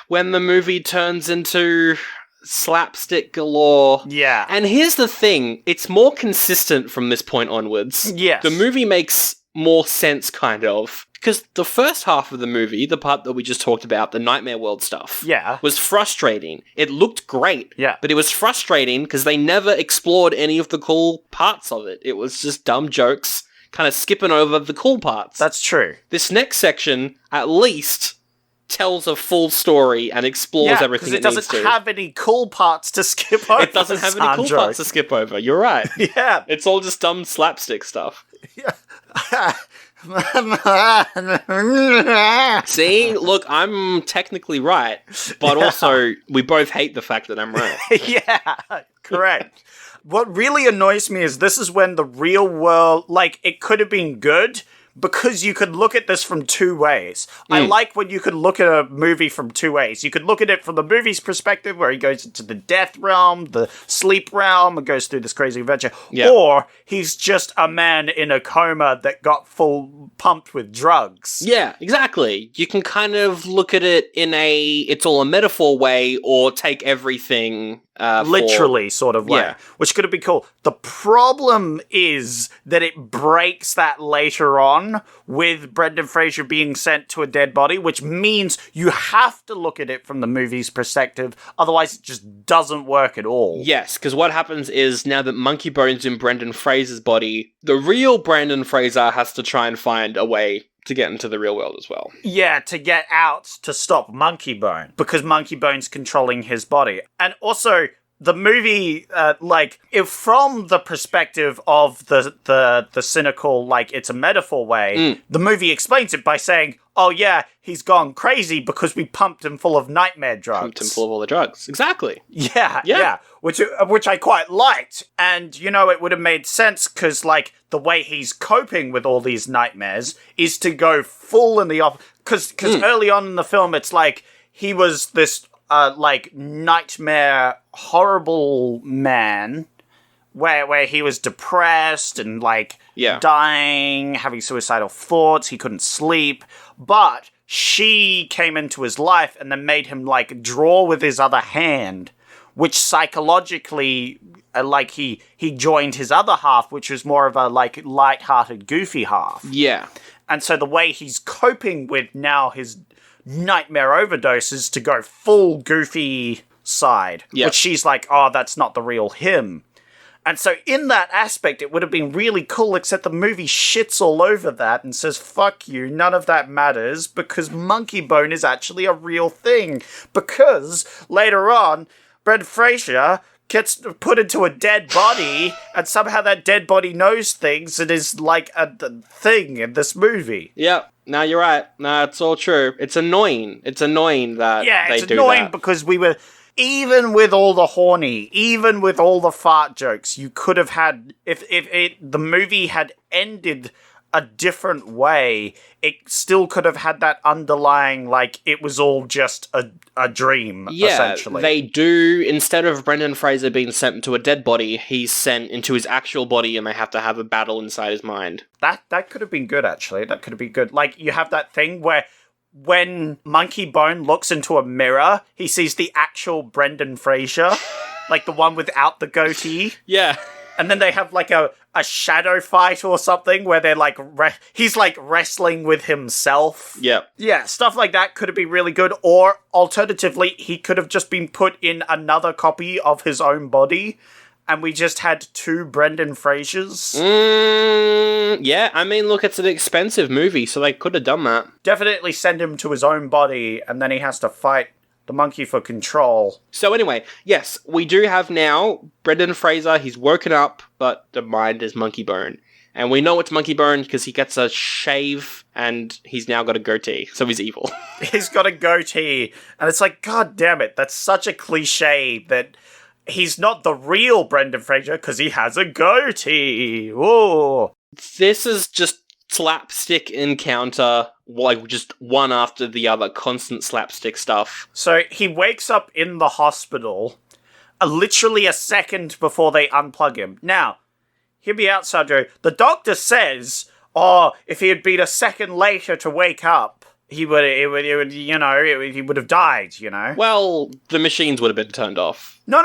when the movie turns into slapstick galore. Yeah. And here's the thing, it's more consistent from this point onwards. Yes. The movie makes more sense, kind of. Because the first half of the movie, the part that we just talked about, the Nightmare World stuff, was frustrating. It looked great, but it was frustrating because they never explored any of the cool parts of it. It was just dumb jokes, kind of skipping over the cool parts. That's true. This next section, at least, tells a full story and explores everything it needs to. It doesn't have any cool parts to skip over. It doesn't have any cool parts to skip over. You're right. Yeah. It's all just dumb slapstick stuff. Yeah. See, look, I'm technically right, but also we both hate the fact that I'm right. Yeah, correct. What really annoys me is this is when the real world, like, it could have been good because you could look at this from two ways. I like when you could look at a movie from two ways. You could look at it from the movie's perspective, where he goes into the death realm, the sleep realm, and goes through this crazy adventure. Yeah. Or he's just a man in a coma that got full pumped with drugs. Yeah, exactly. You can kind of look at it in a it's all a metaphor way, or take everything literally sort of way, which could be cool. The problem is that it breaks that later on with Brendan Fraser being sent to a dead body, which means you have to look at it from the movie's perspective, otherwise it just doesn't work at all. Yes, because what happens is now that Monkeybone's in Brendan Fraser's body, the real Brendan Fraser has to try and find a way to get into the real world as well. Yeah, to get out to stop Monkeybone, because Monkeybone's controlling his body. And also, the movie, if from the perspective of the cynical, like, it's a metaphor way, the movie explains it by saying, oh yeah, he's gone crazy because we pumped him full of nightmare drugs. Pumped him full of all the drugs. Exactly. Yeah. Which I quite liked. And, you know, it would have made sense because, like, the way he's coping with all these nightmares is to go full in the off. Because early on in the film, it's like he was this, nightmare, horrible man where he was depressed and, dying, having suicidal thoughts. He couldn't sleep. But she came into his life and then made him, draw with his other hand, which psychologically, he joined his other half, which was more of a, light-hearted, goofy half. Yeah. And so the way he's coping with now his nightmare overdoses to go full goofy side, which she's like, oh, that's not the real him. And so in that aspect, it would have been really cool, except the movie shits all over that and says, fuck you, none of that matters, because Monkeybone is actually a real thing. Because later on, Brendan Fraser gets put into a dead body, and somehow that dead body knows things and is like a thing in this movie. Yep. No, you're right. No, it's all true. It's annoying. It's annoying that they do that. Yeah, it's annoying because we were... Even with all the horny, even with all the fart jokes, you could have had... If the movie had ended a different way, it still could have had that underlying, it was all just a dream, essentially. They do. Instead of Brendan Fraser being sent into a dead body, he's sent into his actual body and they have to have a battle inside his mind. That could have been good, actually. That could have been good. You have that thing where... When Monkeybone looks into a mirror, he sees the actual Brendan Fraser, the one without the goatee. Yeah. And then they have, a shadow fight or something where they're, he's, wrestling with himself. Yep. Yeah, stuff like that could have been really good. Or, alternatively, he could have just been put in another copy of his own body, and we just had two Brendan Frasers. Yeah, I mean, look, it's an expensive movie, so they could have done that. Definitely send him to his own body, and then he has to fight the monkey for control. So anyway, yes, we do have now Brendan Fraser. He's woken up, but the mind is Monkeybone. And we know it's Monkeybone because he gets a shave and he's now got a goatee, so he's evil. He's got a goatee, and it's like, God damn it, that's such a cliche that he's not the real Brendan Fraser because he has a goatee. Whoa. This is just slapstick encounter, like just one after the other, constant slapstick stuff. So he wakes up in the hospital literally a second before they unplug him. Now, hear me out, Sandro. The doctor says, if he had been a second later to wake up, he would have died, you know? Well, the machines would have been turned off. No,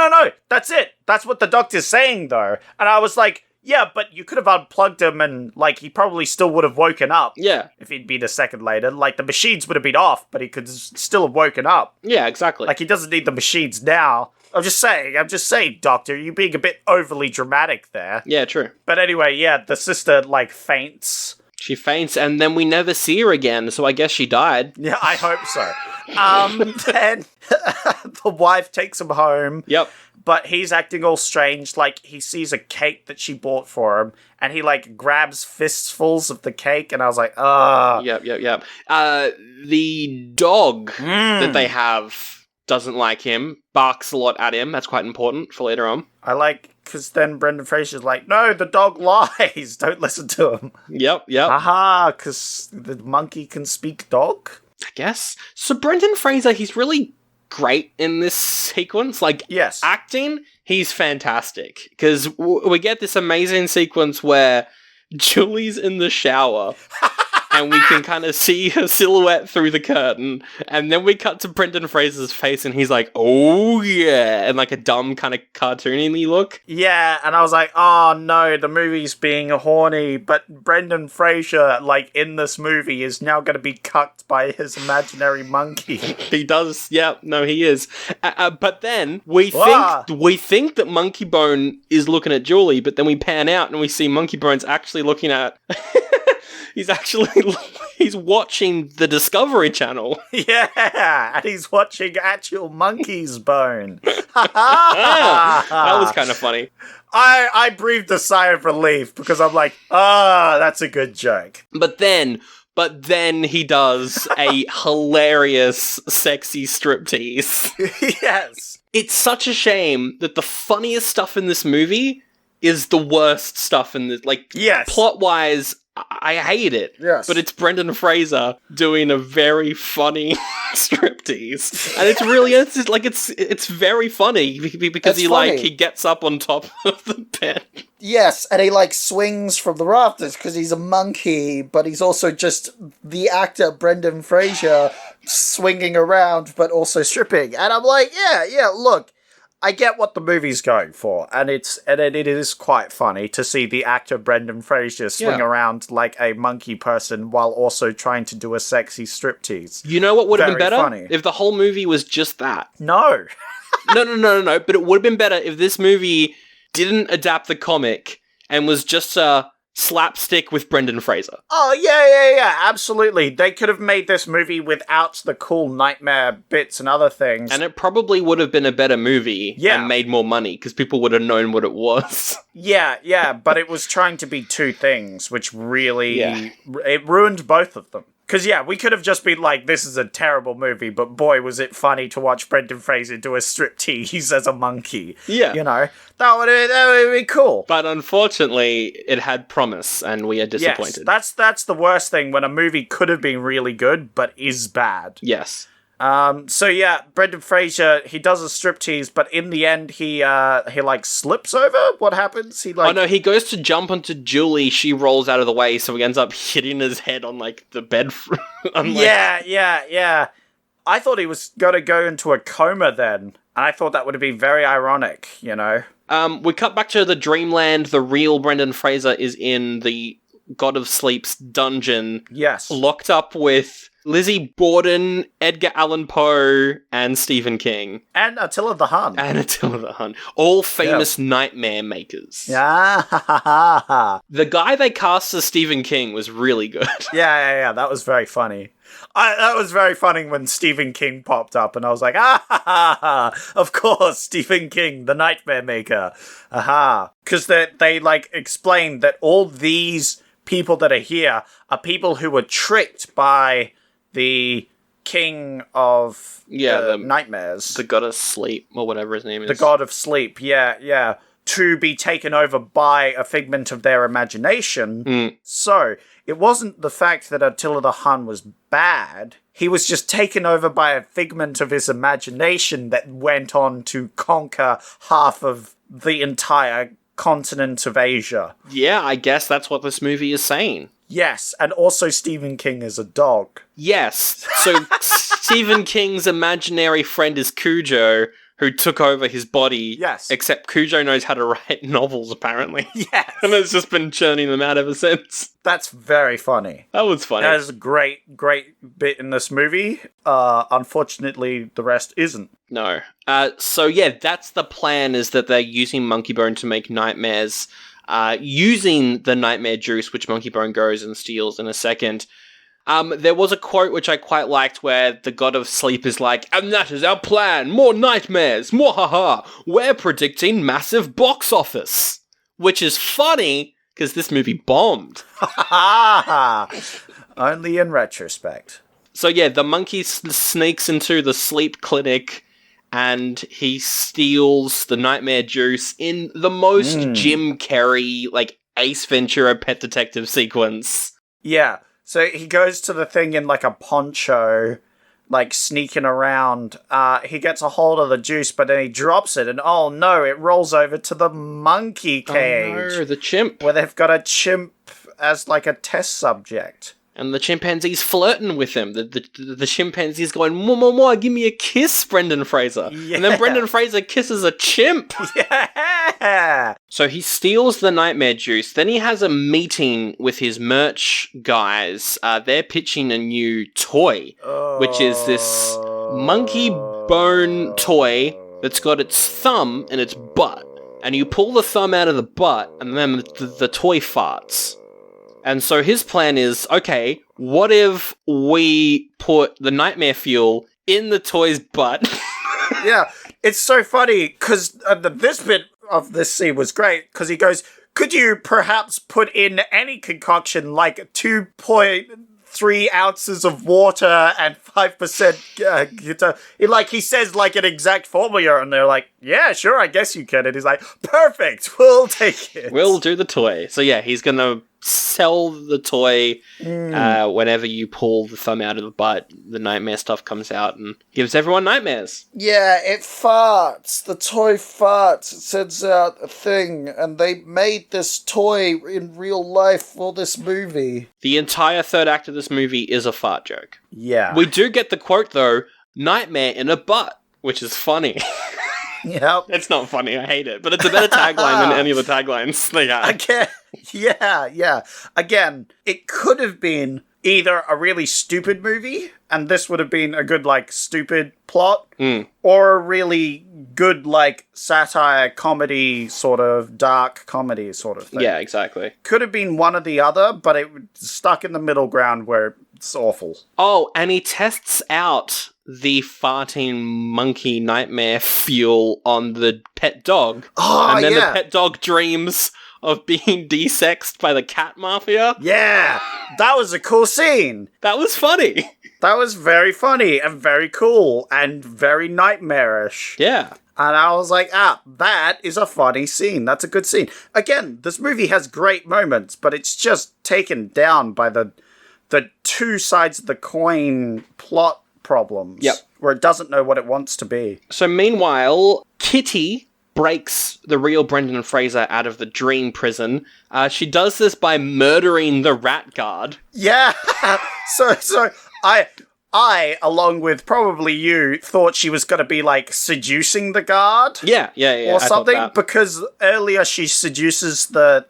that's it. That's what the doctor's saying, though. And I was like, yeah, but you could have unplugged him and, like, he probably still would have woken up. Yeah. If he'd been a second later. Like, the machines would have been off, but he could still have woken up. Yeah, exactly. Like, he doesn't need the machines now. I'm just saying, Doctor, you're being a bit overly dramatic there. Yeah, true. But anyway, yeah, the sister, like, faints. She faints, and then we never see her again, so I guess she died. Yeah, I hope so. Then the wife takes him home. Yep. But he's acting all strange, like he sees a cake that she bought for him, and he, like, grabs fistfuls of the cake, and I was like, ugh. Yep. The dog that they have doesn't like him, barks a lot at him. That's quite important for later on. I like, because then Brendan Fraser's like, no, the dog lies, don't listen to him. Yep. Aha, because the monkey can speak dog? I guess. So Brendan Fraser, he's really great in this sequence. Like, yes. Acting, he's fantastic. Because we get this amazing sequence where Julie's in the shower and we can kind of see her silhouette through the curtain, and then we cut to Brendan Fraser's face and he's like, oh yeah, and like a dumb kind of cartoony look. Yeah, and I was like, oh no, the movie's being horny, but Brendan Fraser, like, in this movie is now going to be cucked by his imaginary monkey. He does, yeah, no, he is. But then we think that Monkeybone is looking at Julie, but then we pan out and we see Monkeybone's actually looking at... He's watching the Discovery Channel. Yeah, and he's watching actual monkey's bone. That was kind of funny. I breathed a sigh of relief because I'm like, that's a good joke. But then he does a hilarious, sexy striptease. Yes. It's such a shame that the funniest stuff in this movie is the worst stuff in this. Like, yes. Plot-wise, I hate it. Yes. But it's Brendan Fraser doing a very funny striptease. And it's really, it's very funny because he gets up on top of the bed. Yes, and he, like, swings from the rafters because he's a monkey, but he's also just the actor Brendan Fraser swinging around, but also stripping. And I'm like, yeah, look. I get what the movie's going for, and it is quite funny to see the actor Brendan Fraser swing around like a monkey person while also trying to do a sexy striptease. You know what would have been better? Funny. If the whole movie was just that. No. No. But it would have been better if this movie didn't adapt the comic and was just a slapstick with Brendan Fraser. Oh, yeah, absolutely. They could have made this movie without the cool nightmare bits and other things. And it probably would have been a better movie and made more money, because people would have known what it was. Yeah, but it was trying to be two things, which really... It ruined both of them. Because, we could have just been like, this is a terrible movie, but boy, was it funny to watch Brendan Fraser do a striptease as a monkey. Yeah. You know? That would be cool. But unfortunately, it had promise, and we are disappointed. Yes, that's the worst thing, when a movie could have been really good, but is bad. Yes. Brendan Fraser, he does a striptease, but in the end, he like slips over? What happens? He he goes to jump onto Julie, she rolls out of the way, so he ends up hitting his head on, like, the bed. Yeah. I thought he was gonna go into a coma then, and I thought that would have been very ironic, you know? We cut back to the Dreamland. The real Brendan Fraser is in the God of Sleep's dungeon. Yes. Locked up with Lizzie Borden, Edgar Allan Poe, and Stephen King. And Attila the Hun. All famous nightmare makers. Yeah. The guy they cast as Stephen King was really good. Yeah. That was very funny. That was very funny when Stephen King popped up, and I was like, of course, Stephen King, the nightmare maker. Aha. Because they like explained that all these people that are here are people who were tricked by the king of nightmares. The god of sleep, or whatever his name is. The god of sleep, yeah. To be taken over by a figment of their imagination. So, it wasn't the fact that Attila the Hun was bad. He was just taken over by a figment of his imagination that went on to conquer half of the entire continent of Asia. Yeah, I guess that's what this movie is saying. Yes, and also Stephen King is a dog. Yes, so Stephen King's imaginary friend is Cujo, who took over his body. Yes. Except Cujo knows how to write novels, apparently. Yes. And has just been churning them out ever since. That's very funny. That was funny. That is a great bit in this movie. Unfortunately, the rest isn't. No. So yeah, that's the plan, is that they're using Monkeybone to make nightmares, using the nightmare juice, which Monkeybone goes and steals in a second. There was a quote which I quite liked where the god of sleep is like, "And that is our plan, more nightmares, mwahaha, we're predicting massive box office." Which is funny, because this movie bombed. Only in retrospect. So yeah, the monkey sneaks into the sleep clinic, and he steals the nightmare juice in the most Jim Carrey, like, Ace Ventura Pet Detective sequence. Yeah. So he goes to the thing in like a poncho, like sneaking around. He gets a hold of the juice, but then he drops it, and oh no, it rolls over to the monkey cage. Oh no, the chimp. Where they've got a chimp as like a test subject. And the chimpanzee's flirting with him. The chimpanzee's going, "Mwah, give me a kiss, Brendan Fraser." Yeah. And then Brendan Fraser kisses a chimp. Yeah. So he steals the nightmare juice. Then he has a meeting with his merch guys. They're pitching a new toy, which is this monkey bone toy that's got its thumb in its butt. And you pull the thumb out of the butt, and then the toy farts. And so his plan is, okay, what if we put the nightmare fuel in the toy's butt? Yeah, it's so funny, because this bit of this scene was great, because he goes, "Could you perhaps put in any concoction, like 2.3 ounces of water and 5% guitar?" He says like an exact formula, and they're like, "Yeah, sure, I guess you can." And he's like, "Perfect, we'll take it. We'll do the toy." So yeah, he's gonna sell the toy. Whenever you pull the thumb out of the butt, the nightmare stuff comes out and gives everyone nightmares. Yeah, it farts. The toy farts. It sends out a thing, and they made this toy in real life for this movie. The entire third act of this movie is a fart joke. Yeah. We do get the quote, though, "nightmare in a butt," which is funny. Yep. It's not funny, I hate it, but it's a better tagline than any of the taglines they have. Again, yeah. Again, it could have been either a really stupid movie, and this would have been a good, like, stupid plot, or a really good, like, satire comedy, sort of dark comedy sort of thing. Yeah, exactly. Could have been one or the other, but it stuck in the middle ground where it's awful. Oh, and he tests out the farting monkey nightmare fuel on the pet dog. Oh, and then yeah. the pet dog dreams of being desexed by the cat mafia. Yeah, that was a cool scene. That was funny. That was very funny and very cool and very nightmarish. Yeah. And I was like, that is a funny scene. That's a good scene. Again, this movie has great moments, but it's just taken down by the two sides of the coin plot problems. Yep. Where it doesn't know what it wants to be. So meanwhile, Kitty breaks the real Brendan Fraser out of the dream prison. She does this by murdering the rat guard. Yeah. So I, along with probably you, thought she was going to be, like, seducing the guard. Yeah. Or something, because earlier she seduces the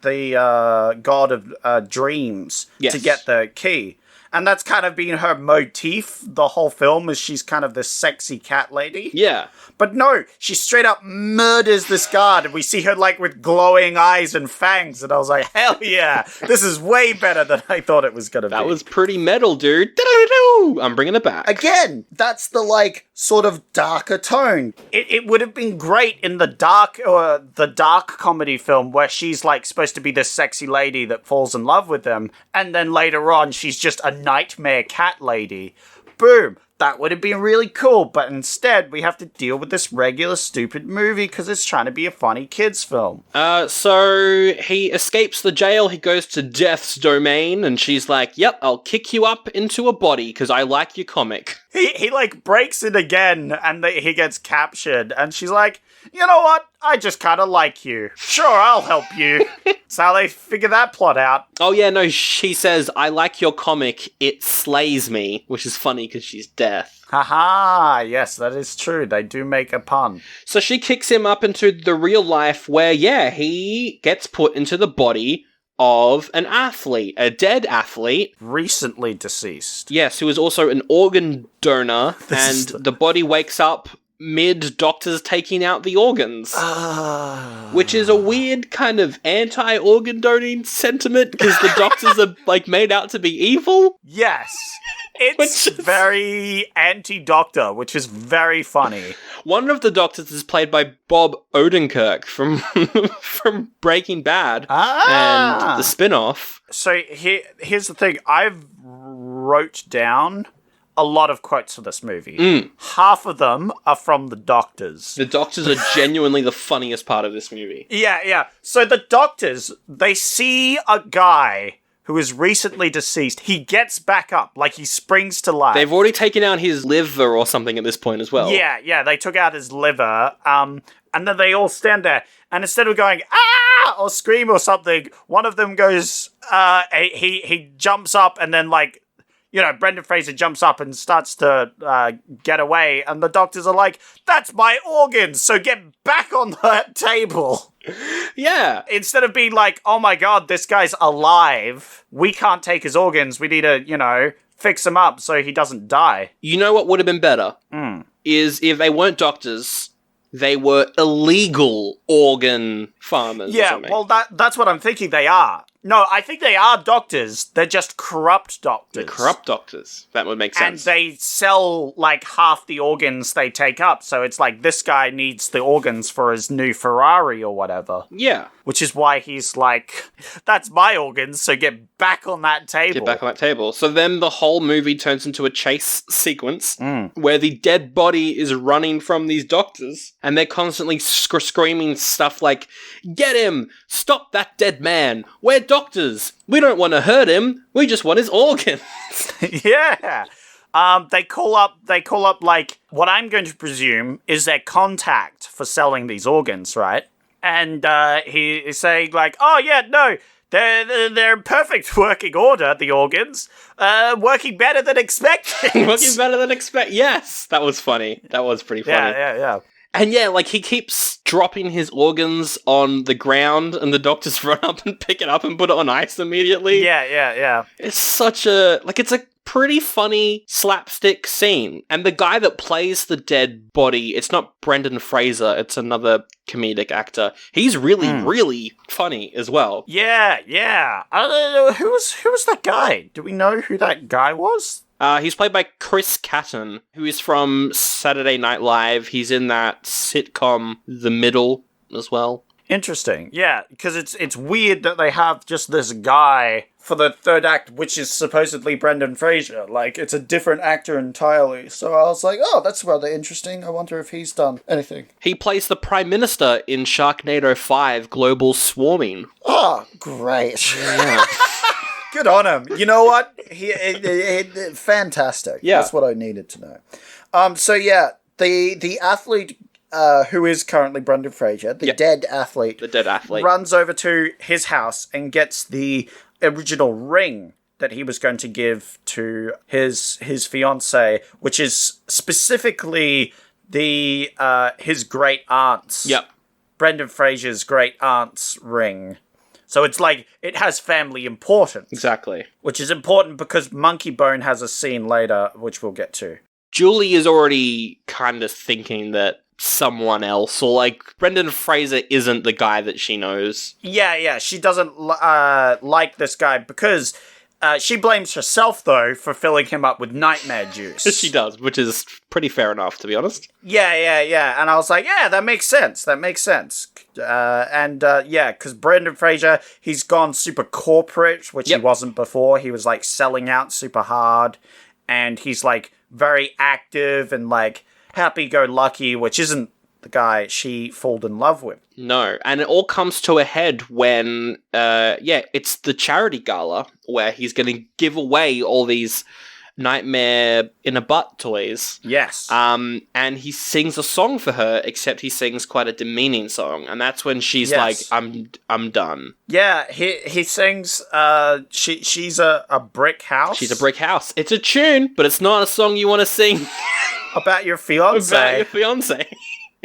god of dreams to get the key. And that's kind of been her motif the whole film, is she's kind of this sexy cat lady. Yeah. But no, she straight up murders this guard, and we see her, like, with glowing eyes and fangs, and I was like, hell yeah, this is way better than I thought it was gonna be. That was pretty metal, dude. Da-da-da-doo! I'm bringing it back. Again, that's the, like, sort of darker tone. It would have been great in the dark comedy film where she's, like, supposed to be this sexy lady that falls in love with him, and then later on she's just a nightmare cat lady. Boom. That would have been really cool, but instead we have to deal with this regular stupid movie because it's trying to be a funny kids film. So he escapes the jail, he goes to Death's domain, and she's like, yep, I'll kick you up into a body because I like your comic. He like breaks it again and he gets captured, and she's like, you know what? I just kind of like you. Sure, I'll help you. That's how they figure that plot out. Oh yeah, no, she says, I like your comic, it slays me, which is funny because she's Death. Haha, yes, that is true. They do make a pun. So she kicks him up into the real life where, yeah, he gets put into the body of an athlete, a dead athlete. Recently deceased. Yes, who is also an organ donor, and the body wakes up mid-doctors taking out the organs. Which is a weird kind of anti-organ donating sentiment, because the doctors are, like, made out to be evil. Yes. It's very anti-doctor, which is very funny. One of the doctors is played by Bob Odenkirk from from Breaking Bad and the spin-off. So here's the thing. I've wrote down a lot of quotes for this movie. Half of them are from the doctors. The doctors are genuinely the funniest part of this movie. Yeah. So the doctors, they see a guy who is recently deceased. He gets back up, like he springs to life. They've already taken out his liver or something at this point as well. Yeah, they took out his liver, and then they all stand there, and instead of going, ah, or scream or something, one of them goes, he jumps up, and then, like, you know, Brendan Fraser jumps up and starts to get away, and the doctors are like, that's my organs, so get back on that table. Yeah. Instead of being like, oh my god, this guy's alive, we can't take his organs, we need to, you know, fix him up so he doesn't die. You know what would have been better? Is if they weren't doctors, they were illegal organ farmers. Yeah, well, that's what I'm thinking they are. No, I think they are doctors. They're just corrupt doctors. The corrupt doctors. That would make sense. And they sell, like, half the organs they take up. So it's like, this guy needs the organs for his new Ferrari or whatever. Yeah. Which is why he's like, that's my organs, so get back on that table. Get back on that table. So then the whole movie turns into a chase sequence where the dead body is running from these doctors, and they're constantly screaming stuff like, get him! Stop that dead man! We're doctors! We don't want to hurt him! We just want his organs! Yeah! They call up, like, what I'm going to presume is their contact for selling these organs, right? And he is saying, like, oh, yeah, no, they're in perfect working order, the organs. Working better than expected. Working better than expected. Yes! That was funny. That was pretty funny. Yeah. And yeah, like, he keeps dropping his organs on the ground, and the doctors run up and pick it up and put it on ice immediately. Yeah. It's such a... like, it's a pretty funny slapstick scene. And the guy that plays the dead body, it's not Brendan Fraser, it's another comedic actor. He's really, really funny as well. Yeah. I don't know, who was that guy? Do we know who that guy was? He's played by Chris Catton, who is from Saturday Night Live. He's in that sitcom The Middle as well. Interesting. Yeah, because it's weird that they have just this guy for the third act, which is supposedly Brendan Fraser. Like, it's a different actor entirely. So I was like, oh, that's rather interesting. I wonder if he's done anything. He plays the Prime Minister in Sharknado 5 Global Swarming. Oh, great. Yeah. Good on him. You know what? Fantastic. Yeah. That's what I needed to know. So yeah, the athlete who is currently Brendan Fraser, the dead athlete, runs over to his house and gets the original ring that he was going to give to his fiancée, which is specifically his great aunt's. Yep. Brendan Fraser's great aunt's ring. So it's like, it has family importance. Exactly. Which is important because Monkeybone has a scene later, which we'll get to. Julie is already kind of thinking that someone else, or like Brendan Fraser isn't the guy that she knows. Yeah, she doesn't like this guy because she blames herself, though, for filling him up with nightmare juice. She does, which is pretty fair enough, to be honest. Yeah. And I was like, yeah, that makes sense. Because Brendan Fraser, he's gone super corporate, which he wasn't before. He was, like, selling out super hard. And he's, like, very active and, like, happy-go-lucky, which isn't the guy she fallen in love with. No, and it all comes to a head when, it's the charity gala where he's going to give away all these nightmare in a butt toys. Yes. And he sings a song for her, except he sings quite a demeaning song, and that's when she's like, I'm done. Yeah, he sings, she's a brick house. She's a brick house. It's a tune, but it's not a song you want to sing. About your fiancé. About your fiancé.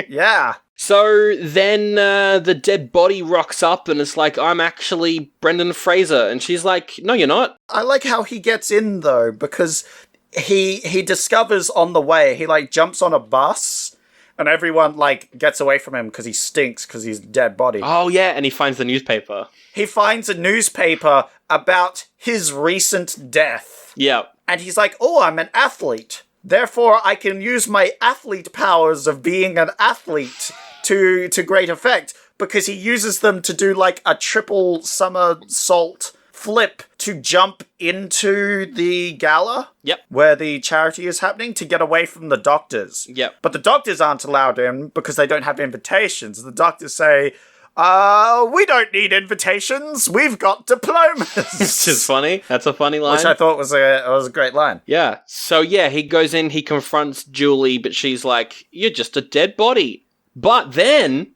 Yeah. So then the dead body rocks up and it's like, I'm actually Brendan Fraser. And she's like, no, you're not. I like how he gets in, though, because he discovers on the way, he, like, jumps on a bus and everyone, like, gets away from him because he stinks because he's a dead body. Oh, yeah, and he finds the newspaper. He finds a newspaper about his recent death. Yeah. And he's like, oh, I'm an athlete. Therefore, I can use my athlete powers of being an athlete to great effect, because he uses them to do, like, a triple somersault flip to jump into the gala. Yep. Where the charity is happening, to get away from the doctors. Yep. But the doctors aren't allowed in because they don't have invitations. The doctors say, we don't need invitations. We've got diplomas. Which is funny. That's a funny line. Which I thought was a great line. Yeah. So, yeah, he goes in, he confronts Julie, but she's like, you're just a dead body. But then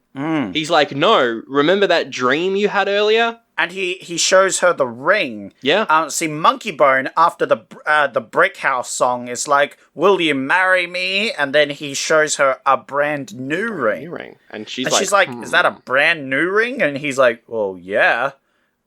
he's like, no, remember that dream you had earlier? And he shows her the ring. Yeah. See, Monkeybone, after the Brick House song, is like, will you marry me? And then he shows her a brand new ring. And she's like, is that a brand new ring? And he's like, well, yeah.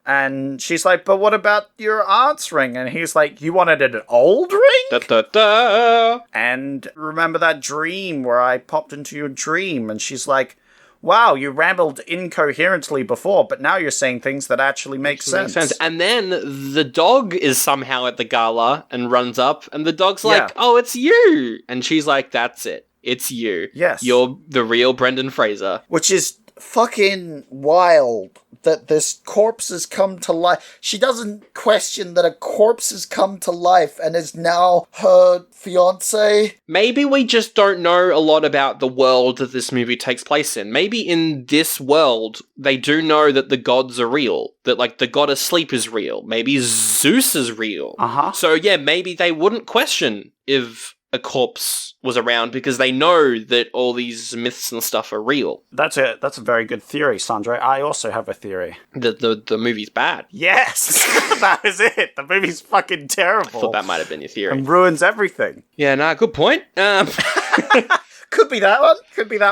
And she's like, but what about your aunt's ring? And he's like, you wanted an old ring? Da, da, da. And remember that dream where I popped into your dream? And she's like, wow, you rambled incoherently before, but now you're saying things that actually make sense. And then the dog is somehow at the gala and runs up, and the dog's like, oh, it's you. And she's like, that's it. It's you. Yes. You're the real Brendan Fraser. Which is fucking wild that this corpse has come to life. She doesn't question that a corpse has come to life and is now her fiancé. Maybe we just don't know a lot about the world that this movie takes place in. Maybe in this world, they do know that the gods are real. That, like, the god of sleep is real. Maybe Zeus is real. Uh-huh. So, yeah, maybe they wouldn't question if a corpse was around because they know that all these myths and stuff are real. That's a very good theory, Sandro. I also have a theory. The movie's bad. Yes! That is it! The movie's fucking terrible. I thought that might have been your theory. And ruins everything. Yeah, nah, good point. Could be that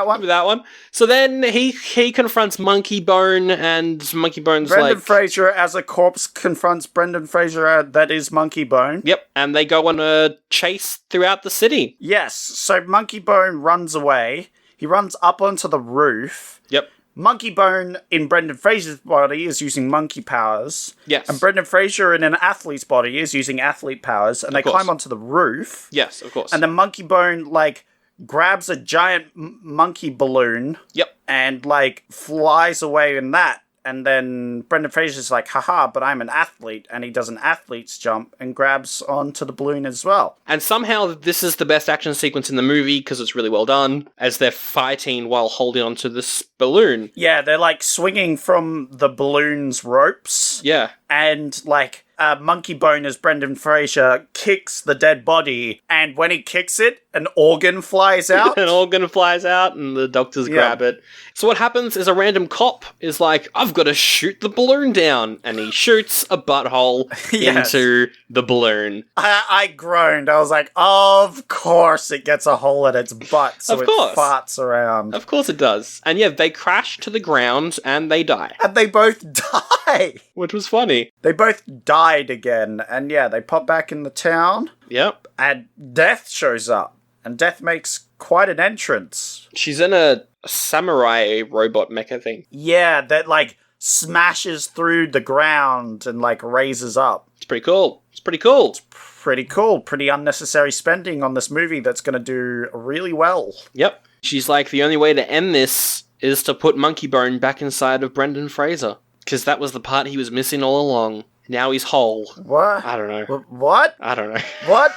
one. So then he confronts Monkeybone, and Monkeybone's Brendan Fraser as a corpse confronts Brendan Fraser that is Monkeybone. Yep, and they go on a chase throughout the city. Yes, so Monkeybone runs away. He runs up onto the roof. Yep. Monkeybone in Brendan Fraser's body is using monkey powers. Yes. And Brendan Fraser in an athlete's body is using athlete powers. And they climb onto the roof. Yes, of course. And then Monkeybone, like, grabs a giant monkey balloon. Yep. And, like, flies away in that. And then Brendan Fraser's like, haha, but I'm an athlete. And he does an athlete's jump and grabs onto the balloon as well. And somehow this is the best action sequence in the movie because it's really well done, as they're fighting while holding onto this balloon. Yeah, they're, like, swinging from the balloon's ropes. Yeah. And, like, Monkeybone as Brendan Fraser kicks the dead body, and when he kicks it, an organ flies out. An organ flies out, and the doctors grab it. So what happens is a random cop is like, I've got to shoot the balloon down, and he shoots a butthole into the balloon. I groaned. I was like, of course it gets a hole in its butt, so it farts around. Of course it does. And yeah, they crash to the ground, and they die. And they both die! Which was funny. They both died again, and yeah, they pop back in the town. Yep. And Death shows up, and Death makes quite an entrance. She's in a samurai robot mecha thing. Yeah, that, like, smashes through the ground and, like, raises up. It's pretty cool. Pretty cool. Pretty unnecessary spending on this movie that's going to do really well. Yep. She's like, the only way to end this is to put Monkeybone back inside of Brendan Fraser. Because that was the part he was missing all along. Now he's whole. What? I don't know. What? I don't know. What?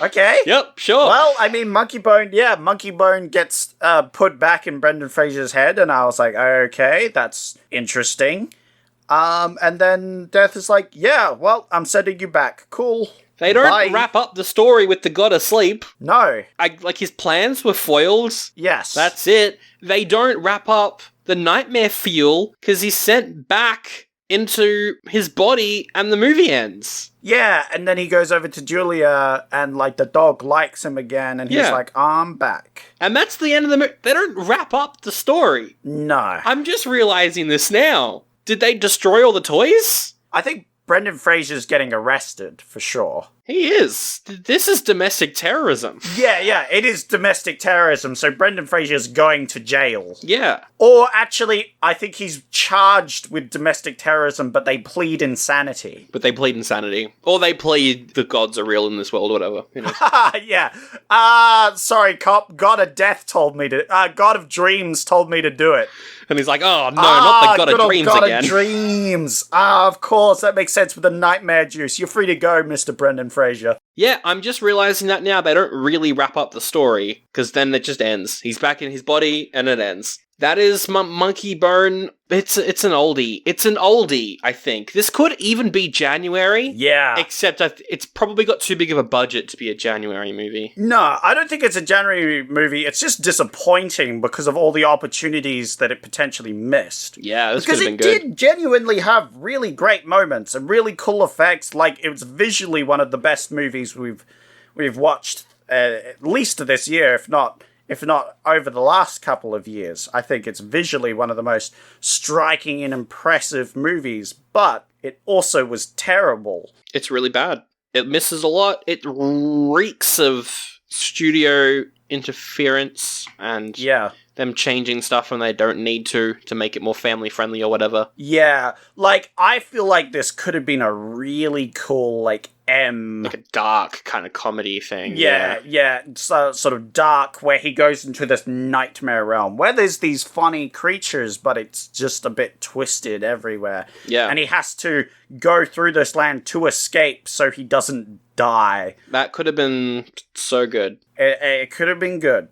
Okay. Yep, sure. Well, I mean, Monkeybone gets put back in Brendan Fraser's head, and I was like, okay, that's interesting. And then Death is like, yeah, well, I'm sending you back. Cool. They don't wrap up the story with the god asleep. No. Like, his plans were foiled. Yes. That's it. They don't wrap up the nightmare feel, because he's sent back into his body, and the movie ends. Yeah, and then he goes over to Julia, and, like, the dog likes him again, and he's like, I'm back. And that's the end of the movie. They don't wrap up the story. No. I'm just realizing this now. Did they destroy all the toys? I think Brendan Fraser's getting arrested, for sure. He is. This is domestic terrorism. Yeah, it is domestic terrorism, so Brendan Fraser's going to jail. Yeah. Or actually, I think he's charged with domestic terrorism, but they plead insanity. Or they plead the gods are real in this world, or whatever. You know. Yeah. Sorry, cop. God of Death told me to... God of Dreams told me to do it. And he's like, oh, no, not the God of Dreams again. God of Dreams. Of course, that makes sense with the nightmare juice. You're free to go, Mr. Brendan Fraser. Yeah, I'm just realizing that now. They don't really wrap up the story, because then it just ends. He's back in his body, and it ends. That is Monkeybone. It's an oldie. It's an oldie, I think. This could even be January. Yeah. Except it's probably got too big of a budget to be a January movie. No, I don't think it's a January movie. It's just disappointing because of all the opportunities that it potentially missed. Yeah, this could have been good. Because it did genuinely have really great moments and really cool effects. Like, it was visually one of the best movies we've watched, at least this year, if not over the last couple of years. I think it's visually one of the most striking and impressive movies, but it also was terrible. It's really bad. It misses a lot. It reeks of studio interference and them changing stuff when they don't need to make it more family friendly or whatever. Yeah, like, I feel like this could have been a really cool, like a dark kind of comedy thing. Yeah. So, sort of dark, where he goes into this nightmare realm, where there's these funny creatures, but it's just a bit twisted everywhere. Yeah. And he has to go through this land to escape so he doesn't die. That could have been so good. It could have been good.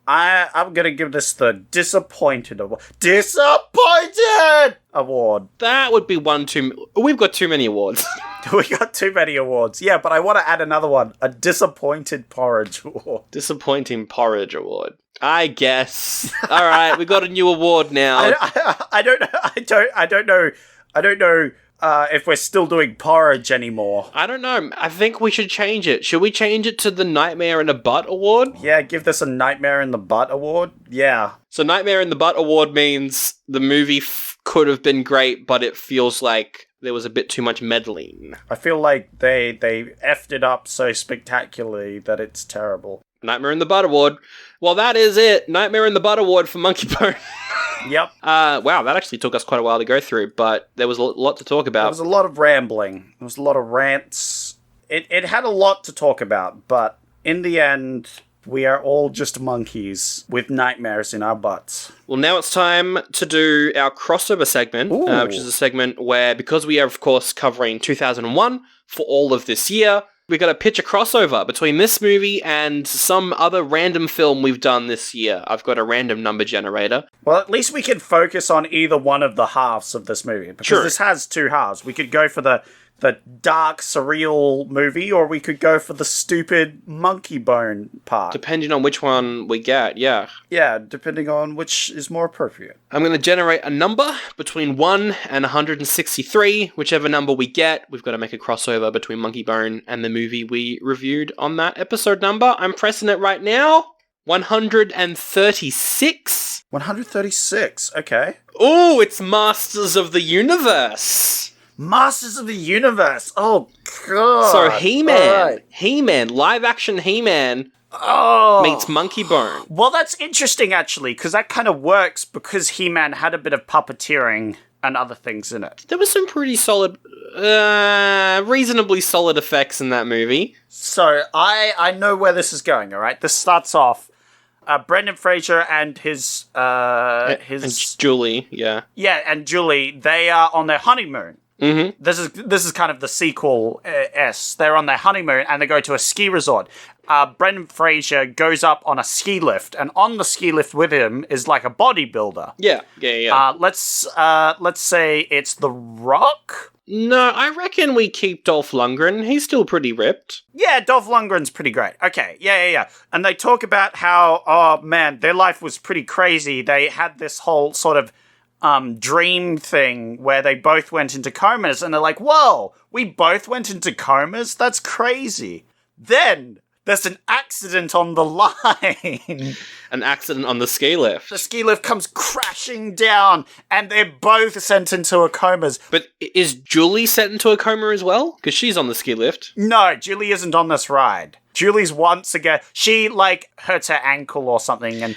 I'm gonna give this the Disappointed Award. Disappointed Award! That would be one too... We've got too many awards. We got too many awards. Yeah, but I want to add another one. A Disappointed Porridge Award. Disappointing Porridge Award. I guess. All right, we got a new award now. I don't know if we're still doing porridge anymore. I don't know. I think we should change it. Should we change it to the Nightmare in the Butt Award? Yeah, give this a Nightmare in the Butt Award. Yeah. So Nightmare in the Butt Award means the movie could have been great, but it feels like there was a bit too much meddling. I feel like they effed it up so spectacularly that it's terrible. Nightmare in the Butt Award. Well, that is it. Nightmare in the Butt Award for Monkeybone. Yep. Wow, that actually took us quite a while to go through, but there was a lot to talk about. There was a lot of rambling. There was a lot of rants. It had a lot to talk about, but in the end, we are all just monkeys with nightmares in our butts. Well, now it's time to do our crossover segment, which is a segment where, because we are, of course, covering 2001 for all of this year, we got to pitch a crossover between this movie and some other random film we've done this year. I've got a random number generator. Well, at least we can focus on either one of the halves of this movie, because this has two halves. We could go for the the dark, surreal movie, or we could go for the stupid Monkeybone part. Depending on which one we get, yeah. Yeah, depending on which is more appropriate. I'm going to generate a number between 1 and 163. Whichever number we get, we've got to make a crossover between Monkeybone and the movie we reviewed on that episode number. I'm pressing it right now. 136. 136, okay. Oh, it's Masters of the Universe. Masters of the Universe. Oh, God. So He-Man. Right. He-Man. Live-action He-Man meets Monkeybone. Well, that's interesting, actually, because that kind of works because He-Man had a bit of puppeteering and other things in it. There was some pretty solid, reasonably solid effects in that movie. So I know where this is going, all right? This starts off Brendan Fraser and his And Julie, yeah. Yeah, and Julie, they are on their honeymoon. Mm-hmm. This is kind of the sequel. They're on their honeymoon and they go to a ski resort. Brendan Fraser goes up on a ski lift, and on the ski lift with him is like a bodybuilder. Yeah. Let's say it's The Rock. No, I reckon we keep Dolph Lundgren. He's still pretty ripped. Yeah, Dolph Lundgren's pretty great. Okay, yeah. And they talk about how, oh man, their life was pretty crazy. They had this whole sort of dream thing where they both went into comas, and they're like, whoa, we both went into comas? That's crazy. Then there's an accident on the line. An accident on the ski lift. The ski lift comes crashing down, and they're both sent into a comas. But is Julie sent into a coma as well? Because she's on the ski lift. No, Julie isn't on this ride. Julie's once again, she hurts her ankle or something, and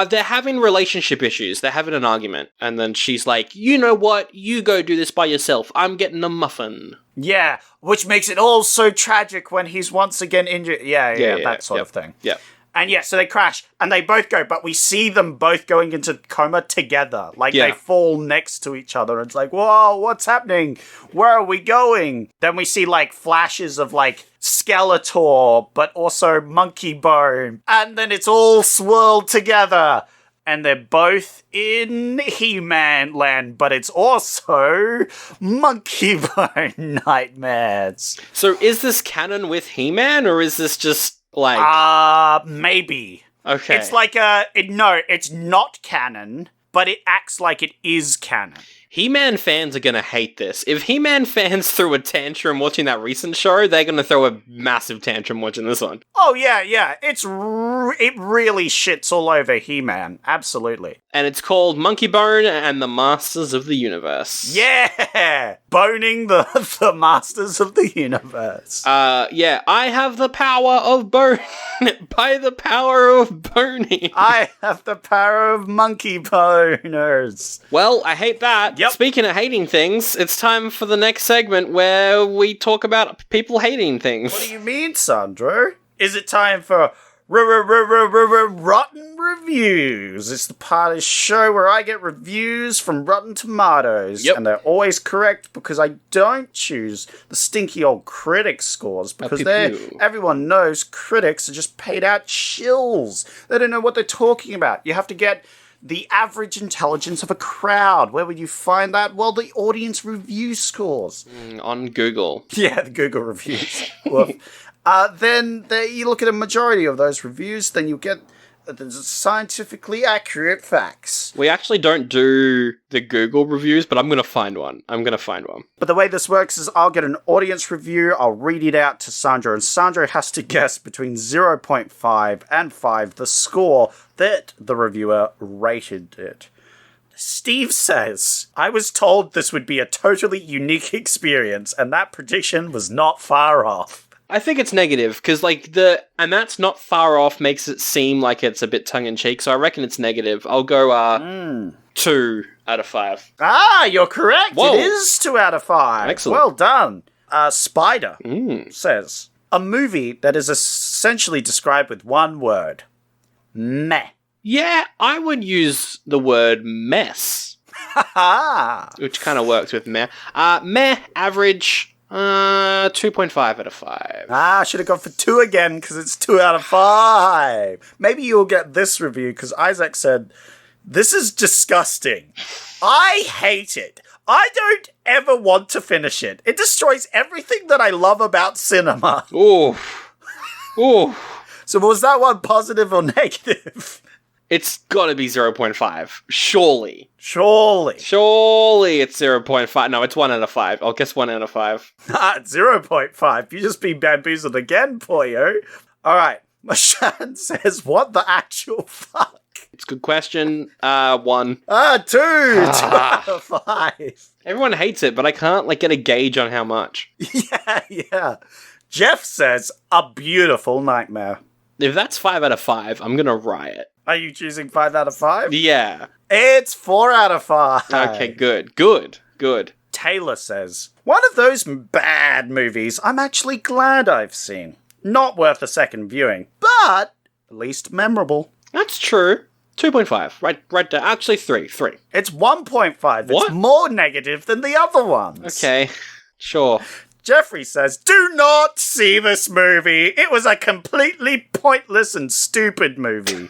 they're having relationship issues. They're having an argument, and then she's like, you know what? You go do this by yourself. I'm getting a muffin. Yeah, which makes it all so tragic when he's once again injured. Yeah, that sort of thing. Yeah. And yeah, so they crash, and they both go, but we see them both going into coma together. They fall next to each other. It's like, whoa, what's happening? Where are we going? Then we see, flashes of, Skeletor, but also Monkeybone. And then it's all swirled together. And they're both in He-Man land, but it's also Monkeybone nightmares. So is this canon with He-Man, or is this just, maybe. Okay. It's it's not canon, but it acts like it is canon. He-Man fans are gonna hate this. If He-Man fans threw a tantrum watching that recent show, they're gonna throw a massive tantrum watching this one. Oh, yeah. It really shits all over He-Man. Absolutely. And it's called Monkeybone and the Masters of the Universe. Yeah! Boning the Masters of the Universe. Yeah, I have the power of bone. By the power of boning. I have the power of monkey boners. Well, I hate that. Yep. Speaking of hating things, it's time for the next segment where we talk about people hating things. What do you mean, Sandro? Is it time for Rotten Reviews? It's the part of the show where I get reviews from Rotten Tomatoes. Yep. And they're always correct because I don't choose the stinky old critic scores because everyone knows critics are just paid out shills. They don't know what they're talking about. You have to get the average intelligence of a crowd. Where would you find that? Well, the audience review scores. On Google. Yeah, the Google reviews. Then you look at a majority of those reviews, then you get the scientifically accurate facts. We actually don't do the Google reviews, but I'm going to find one. But the way this works is I'll get an audience review, I'll read it out to Sandro, and Sandro has to guess between 0.5 and 5 the score that the reviewer rated it. Steve says, I was told this would be a totally unique experience, and that prediction was not far off. I think it's negative, because, and that's not far off makes it seem like it's a bit tongue-in-cheek, so I reckon it's negative. I'll go, 2 out of 5. Ah, you're correct. Whoa. It is 2 out of 5. Excellent. Well done. Spider says, a movie that is essentially described with one word. Meh. Yeah, I would use the word mess. Which kind of works with meh. Meh, average... 2.5 out of 5. I should have gone for 2 again because it's 2 out of 5. Maybe you'll get this review because Isaac said, this is disgusting. I hate it. I don't ever want to finish it. It destroys everything that I love about cinema. Ooh. Ooh. So was that one positive or negative? It's gotta be 0.5. Surely. Surely. Surely it's 0.5. No, it's 1 out of 5. I'll guess 1 out of 5. 0.5. You just been bamboozled again, Poyo. All right. Mashan says, what the actual fuck? It's a good question. 1. 2. 2 out of 5. Everyone hates it, but I can't get a gauge on how much. Yeah. Jeff says, a beautiful nightmare. If that's 5 out of 5, I'm gonna riot. Are you choosing 5 out of 5? Yeah. It's 4 out of 5. Okay, good. Taylor says, one of those bad movies I'm actually glad I've seen. Not worth a second viewing, but at least memorable. That's true. 2.5. Right there. Actually, 3. It's 1.5. What? It's more negative than the other ones. Okay, sure. Jeffrey says, do not see this movie. It was a completely pointless and stupid movie.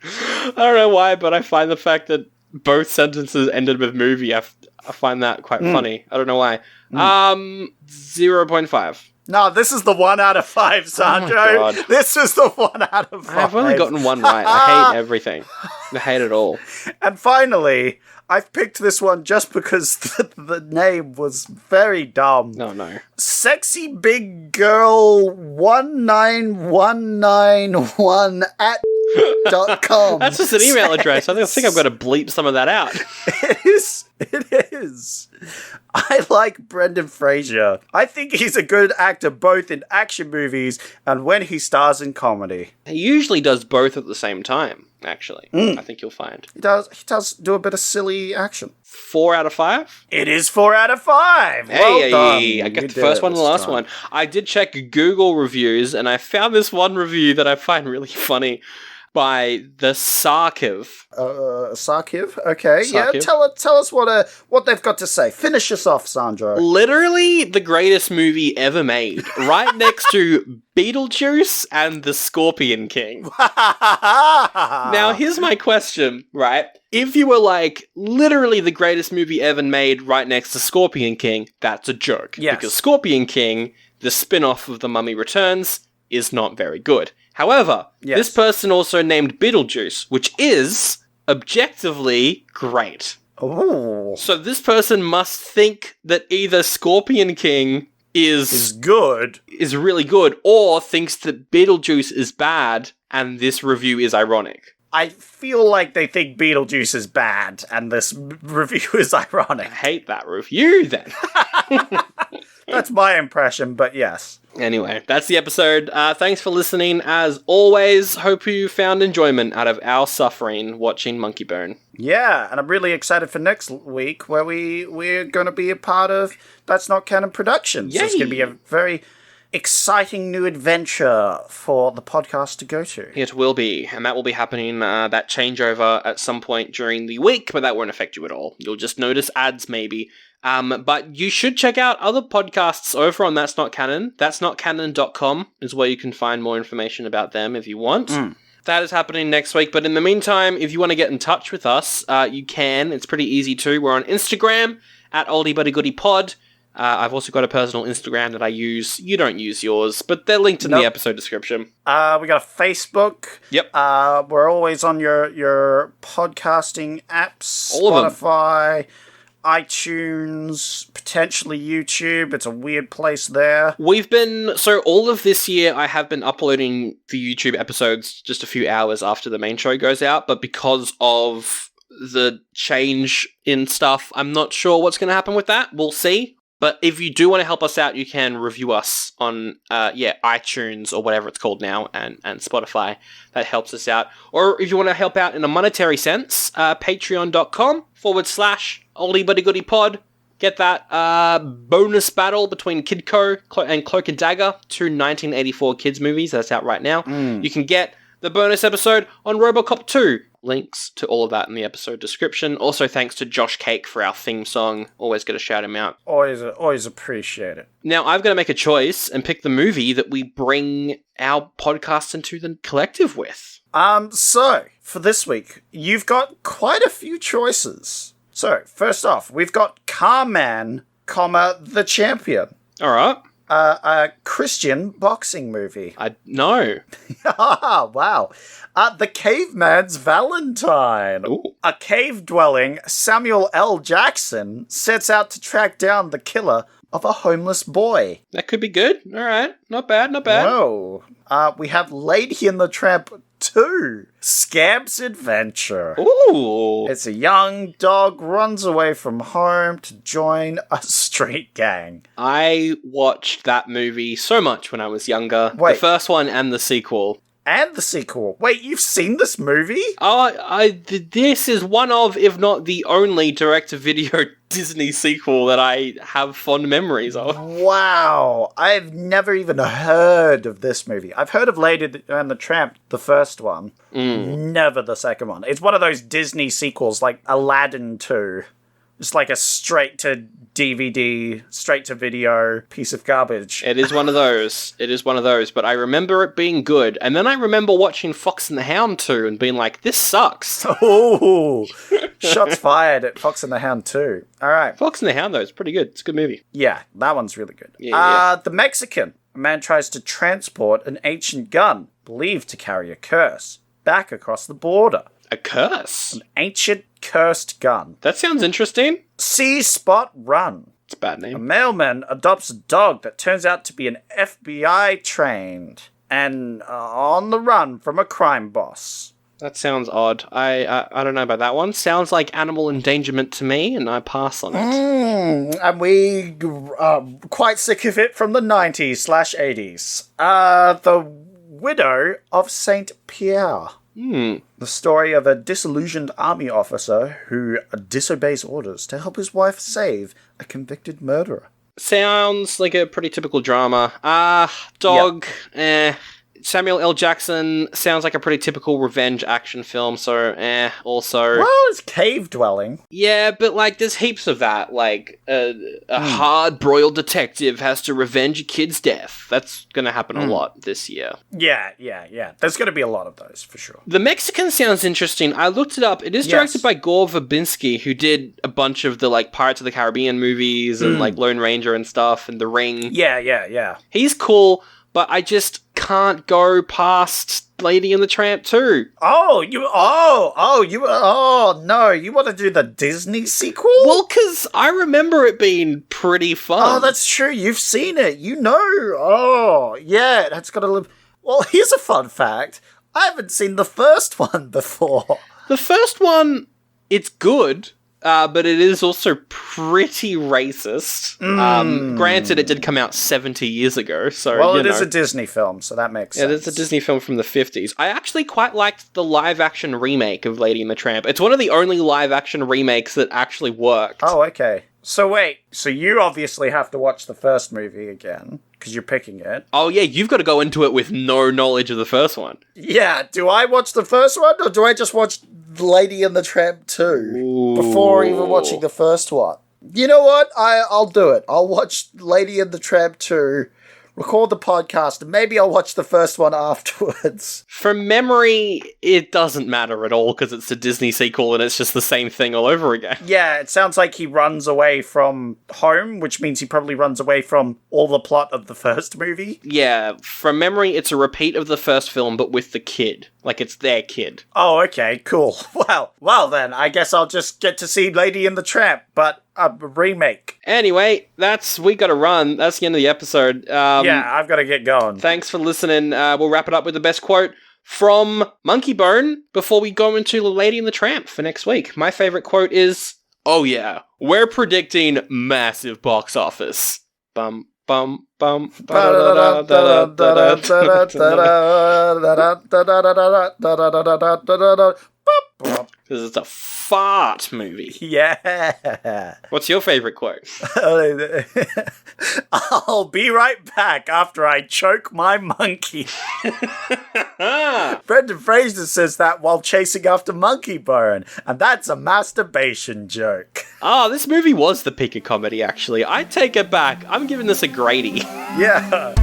I don't know why, but I find the fact that both sentences ended with movie, I find that quite funny. I don't know why. 0.5. No, this is the 1 out of 5, Sandro. Oh my God. This is the 1 out of 5. I've only gotten one right. I hate everything. I hate it all. And finally, I've picked this one just because the name was very dumb. No. Sexy Big Girl 19191 at .com. That's just an email address. I think I've got to bleep some of that out. It is. I like Brendan Fraser. I think he's a good actor both in action movies and when he stars in comedy. He usually does both at the same time, actually. I think you'll find. He does do a bit of silly action. 4 out of 5? It is 4 out of 5. Hey, Well done. I got You the did first it one and the this last time. one. I did check Google reviews, and I found this one review that I find really funny by the Sarkiv. Sarkiv? Okay, yeah. Sarkiv. Tell us what they've got to say. Finish us off, Sandro. Literally the greatest movie ever made, right next to Beetlejuice and The Scorpion King. Now, here's my question, right? If you were literally the greatest movie ever made right next to Scorpion King, that's a joke. Yes. Because Scorpion King, the spin-off of The Mummy Returns, is not very good. However, this person also named Beetlejuice, which is objectively great. Ooh. So this person must think that either Scorpion King is good. Is really good, or thinks that Beetlejuice is bad, and this review is ironic. I feel like they think Beetlejuice is bad, and this review is ironic. I hate that review, then. That's my impression, but yes. Anyway, that's the episode. Thanks for listening. As always, hope you found enjoyment out of our suffering watching Monkeybone. Yeah, and I'm really excited for next week, where we're going to be a part of That's Not Canon Productions. So it's going to be a very exciting new adventure for the podcast to go to. It will be, and that will be happening, that changeover at some point during the week, but that won't affect you at all. You'll just notice ads, maybe. But you should check out other podcasts over on That's Not Canon. That'sNotCanon.com is where you can find more information about them if you want. That is happening next week, but in the meantime, if you want to get in touch with us, you can. It's pretty easy too. We're on Instagram at Oldie But A Goodie Pod. I've also got a personal Instagram that I use. You don't use yours, but they're linked in the episode description. We got a Facebook. Yep. We're always on your podcasting apps. All of them. Spotify, iTunes, potentially YouTube. It's a weird place there. So all of this year, I have been uploading the YouTube episodes just a few hours after the main show goes out, but because of the change in stuff, I'm not sure what's going to happen with that. We'll see. But if you do want to help us out, you can review us on, iTunes or whatever it's called now, and Spotify. That helps us out. Or if you want to help out in a monetary sense, patreon.com/Oldie But A Goodie Pod. Get that bonus battle between Kidco and Cloak and Dagger, 2 1984 kids movies that's out right now. You can get the bonus episode on RoboCop 2. Links to all of that in the episode description. Also, thanks to Josh Cake for our theme song. Always got to shout him out. Always appreciate it. Now, I've got to make a choice and pick the movie that we bring our podcast into the collective with. So, for this week, you've got quite a few choices. So, first off, we've got Carman, the Champion. All right. A Christian boxing movie. No. Wow. The Caveman's Valentine. Ooh. A cave-dwelling Samuel L. Jackson sets out to track down the killer of a homeless boy. That could be good. All right. Not bad. Whoa. We have Lady and the Tramp 2, Scamp's Adventure. Ooh. It's a young dog runs away from home to join a street gang. I watched that movie so much when I was younger. Wait. The first one and the sequel. And the sequel. Wait, you've seen this movie? This is one of, if not the only, direct-to-video Disney sequel that I have fond memories of. Wow. I've never even heard of this movie. I've heard of Lady and the Tramp, the first one. Never the second one. It's one of those Disney sequels like Aladdin 2. It's like a straight-to-DVD, straight-to-video piece of garbage. It is one of those. But I remember it being good. And then I remember watching Fox and the Hound 2 and being like, this sucks. Oh, shots fired at Fox and the Hound 2. All right. Fox and the Hound, though, it's pretty good. It's a good movie. Yeah, that one's really good. Yeah. The Mexican. A man tries to transport an ancient gun, believed to carry a curse, back across the border. A curse? An ancient cursed gun. That sounds interesting. See Spot Run. It's a bad A name. mailman adopts a dog that turns out to be an FBI trained and on the run from a crime boss. That sounds odd. I don't know about that one. Sounds like animal endangerment to me, and I pass on it. And we quite sick of it from the 90s/80s. The Widow of Saint Pierre. The story of a disillusioned army officer who disobeys orders to help his wife save a convicted murderer. Sounds like a pretty typical drama. Dog, Samuel L. Jackson sounds like a pretty typical revenge action film, so also. Well, it's cave dwelling. Yeah, but like there's heaps of that. Like a hard-broiled detective has to revenge a kid's death. That's gonna happen a lot this year. Yeah. There's gonna be a lot of those, for sure. The Mexican sounds interesting. I looked it up. It is directed by Gore Verbinski, who did a bunch of the like Pirates of the Caribbean movies and like Lone Ranger and stuff and The Ring. Yeah. He's cool, but I just can't go past Lady and the Tramp 2. No, you want to do the Disney sequel? Well, because I remember it being pretty fun. Oh, that's true. You've seen it. You know. Oh, yeah. That's got to live. Well, here's a fun fact. I haven't seen the first one before. The first one, it's good, but it is also pretty racist. Granted, it did come out 70 years ago, so, well, it is a Disney film, so that makes sense. Yeah, it's a Disney film from the 50s. I actually quite liked the live-action remake of Lady and the Tramp. It's one of the only live-action remakes that actually worked. Oh, okay. So wait, so you obviously have to watch the first movie again, because you're picking it. Oh yeah, you've got to go into it with no knowledge of the first one. Yeah, do I watch the first one, or do I just watch Lady and the Tramp 2 before even watching the first one? You know what? I'll do it. I'll watch Lady and the Tramp 2, record the podcast, and maybe I'll watch the first one afterwards. From memory, it doesn't matter at all because it's a Disney sequel and it's just the same thing all over again. Yeah, it sounds like he runs away from home, which means he probably runs away from all the plot of the first movie. Yeah, from memory, it's a repeat of the first film, but with the kid. Like, it's their kid. Oh, okay, cool. Well then, I guess I'll just get to see Lady and the Tramp, but a remake. Anyway, we gotta run. That's the end of the episode. Yeah, I've gotta get going. Thanks for listening. We'll wrap it up with the best quote from Monkeybone before we go into Lady and the Tramp for next week. My favorite quote is, "Oh yeah, we're predicting massive box office." Bum, bum, bum. Because it's a fart movie. Yeah. What's your favorite quote? I'll be right back after I choke my monkey. Brendan Fraser says that while chasing after Monkeybone, and that's a masturbation joke. This movie was the peak of comedy, actually. I take it back. I'm giving this a Grady. Yeah.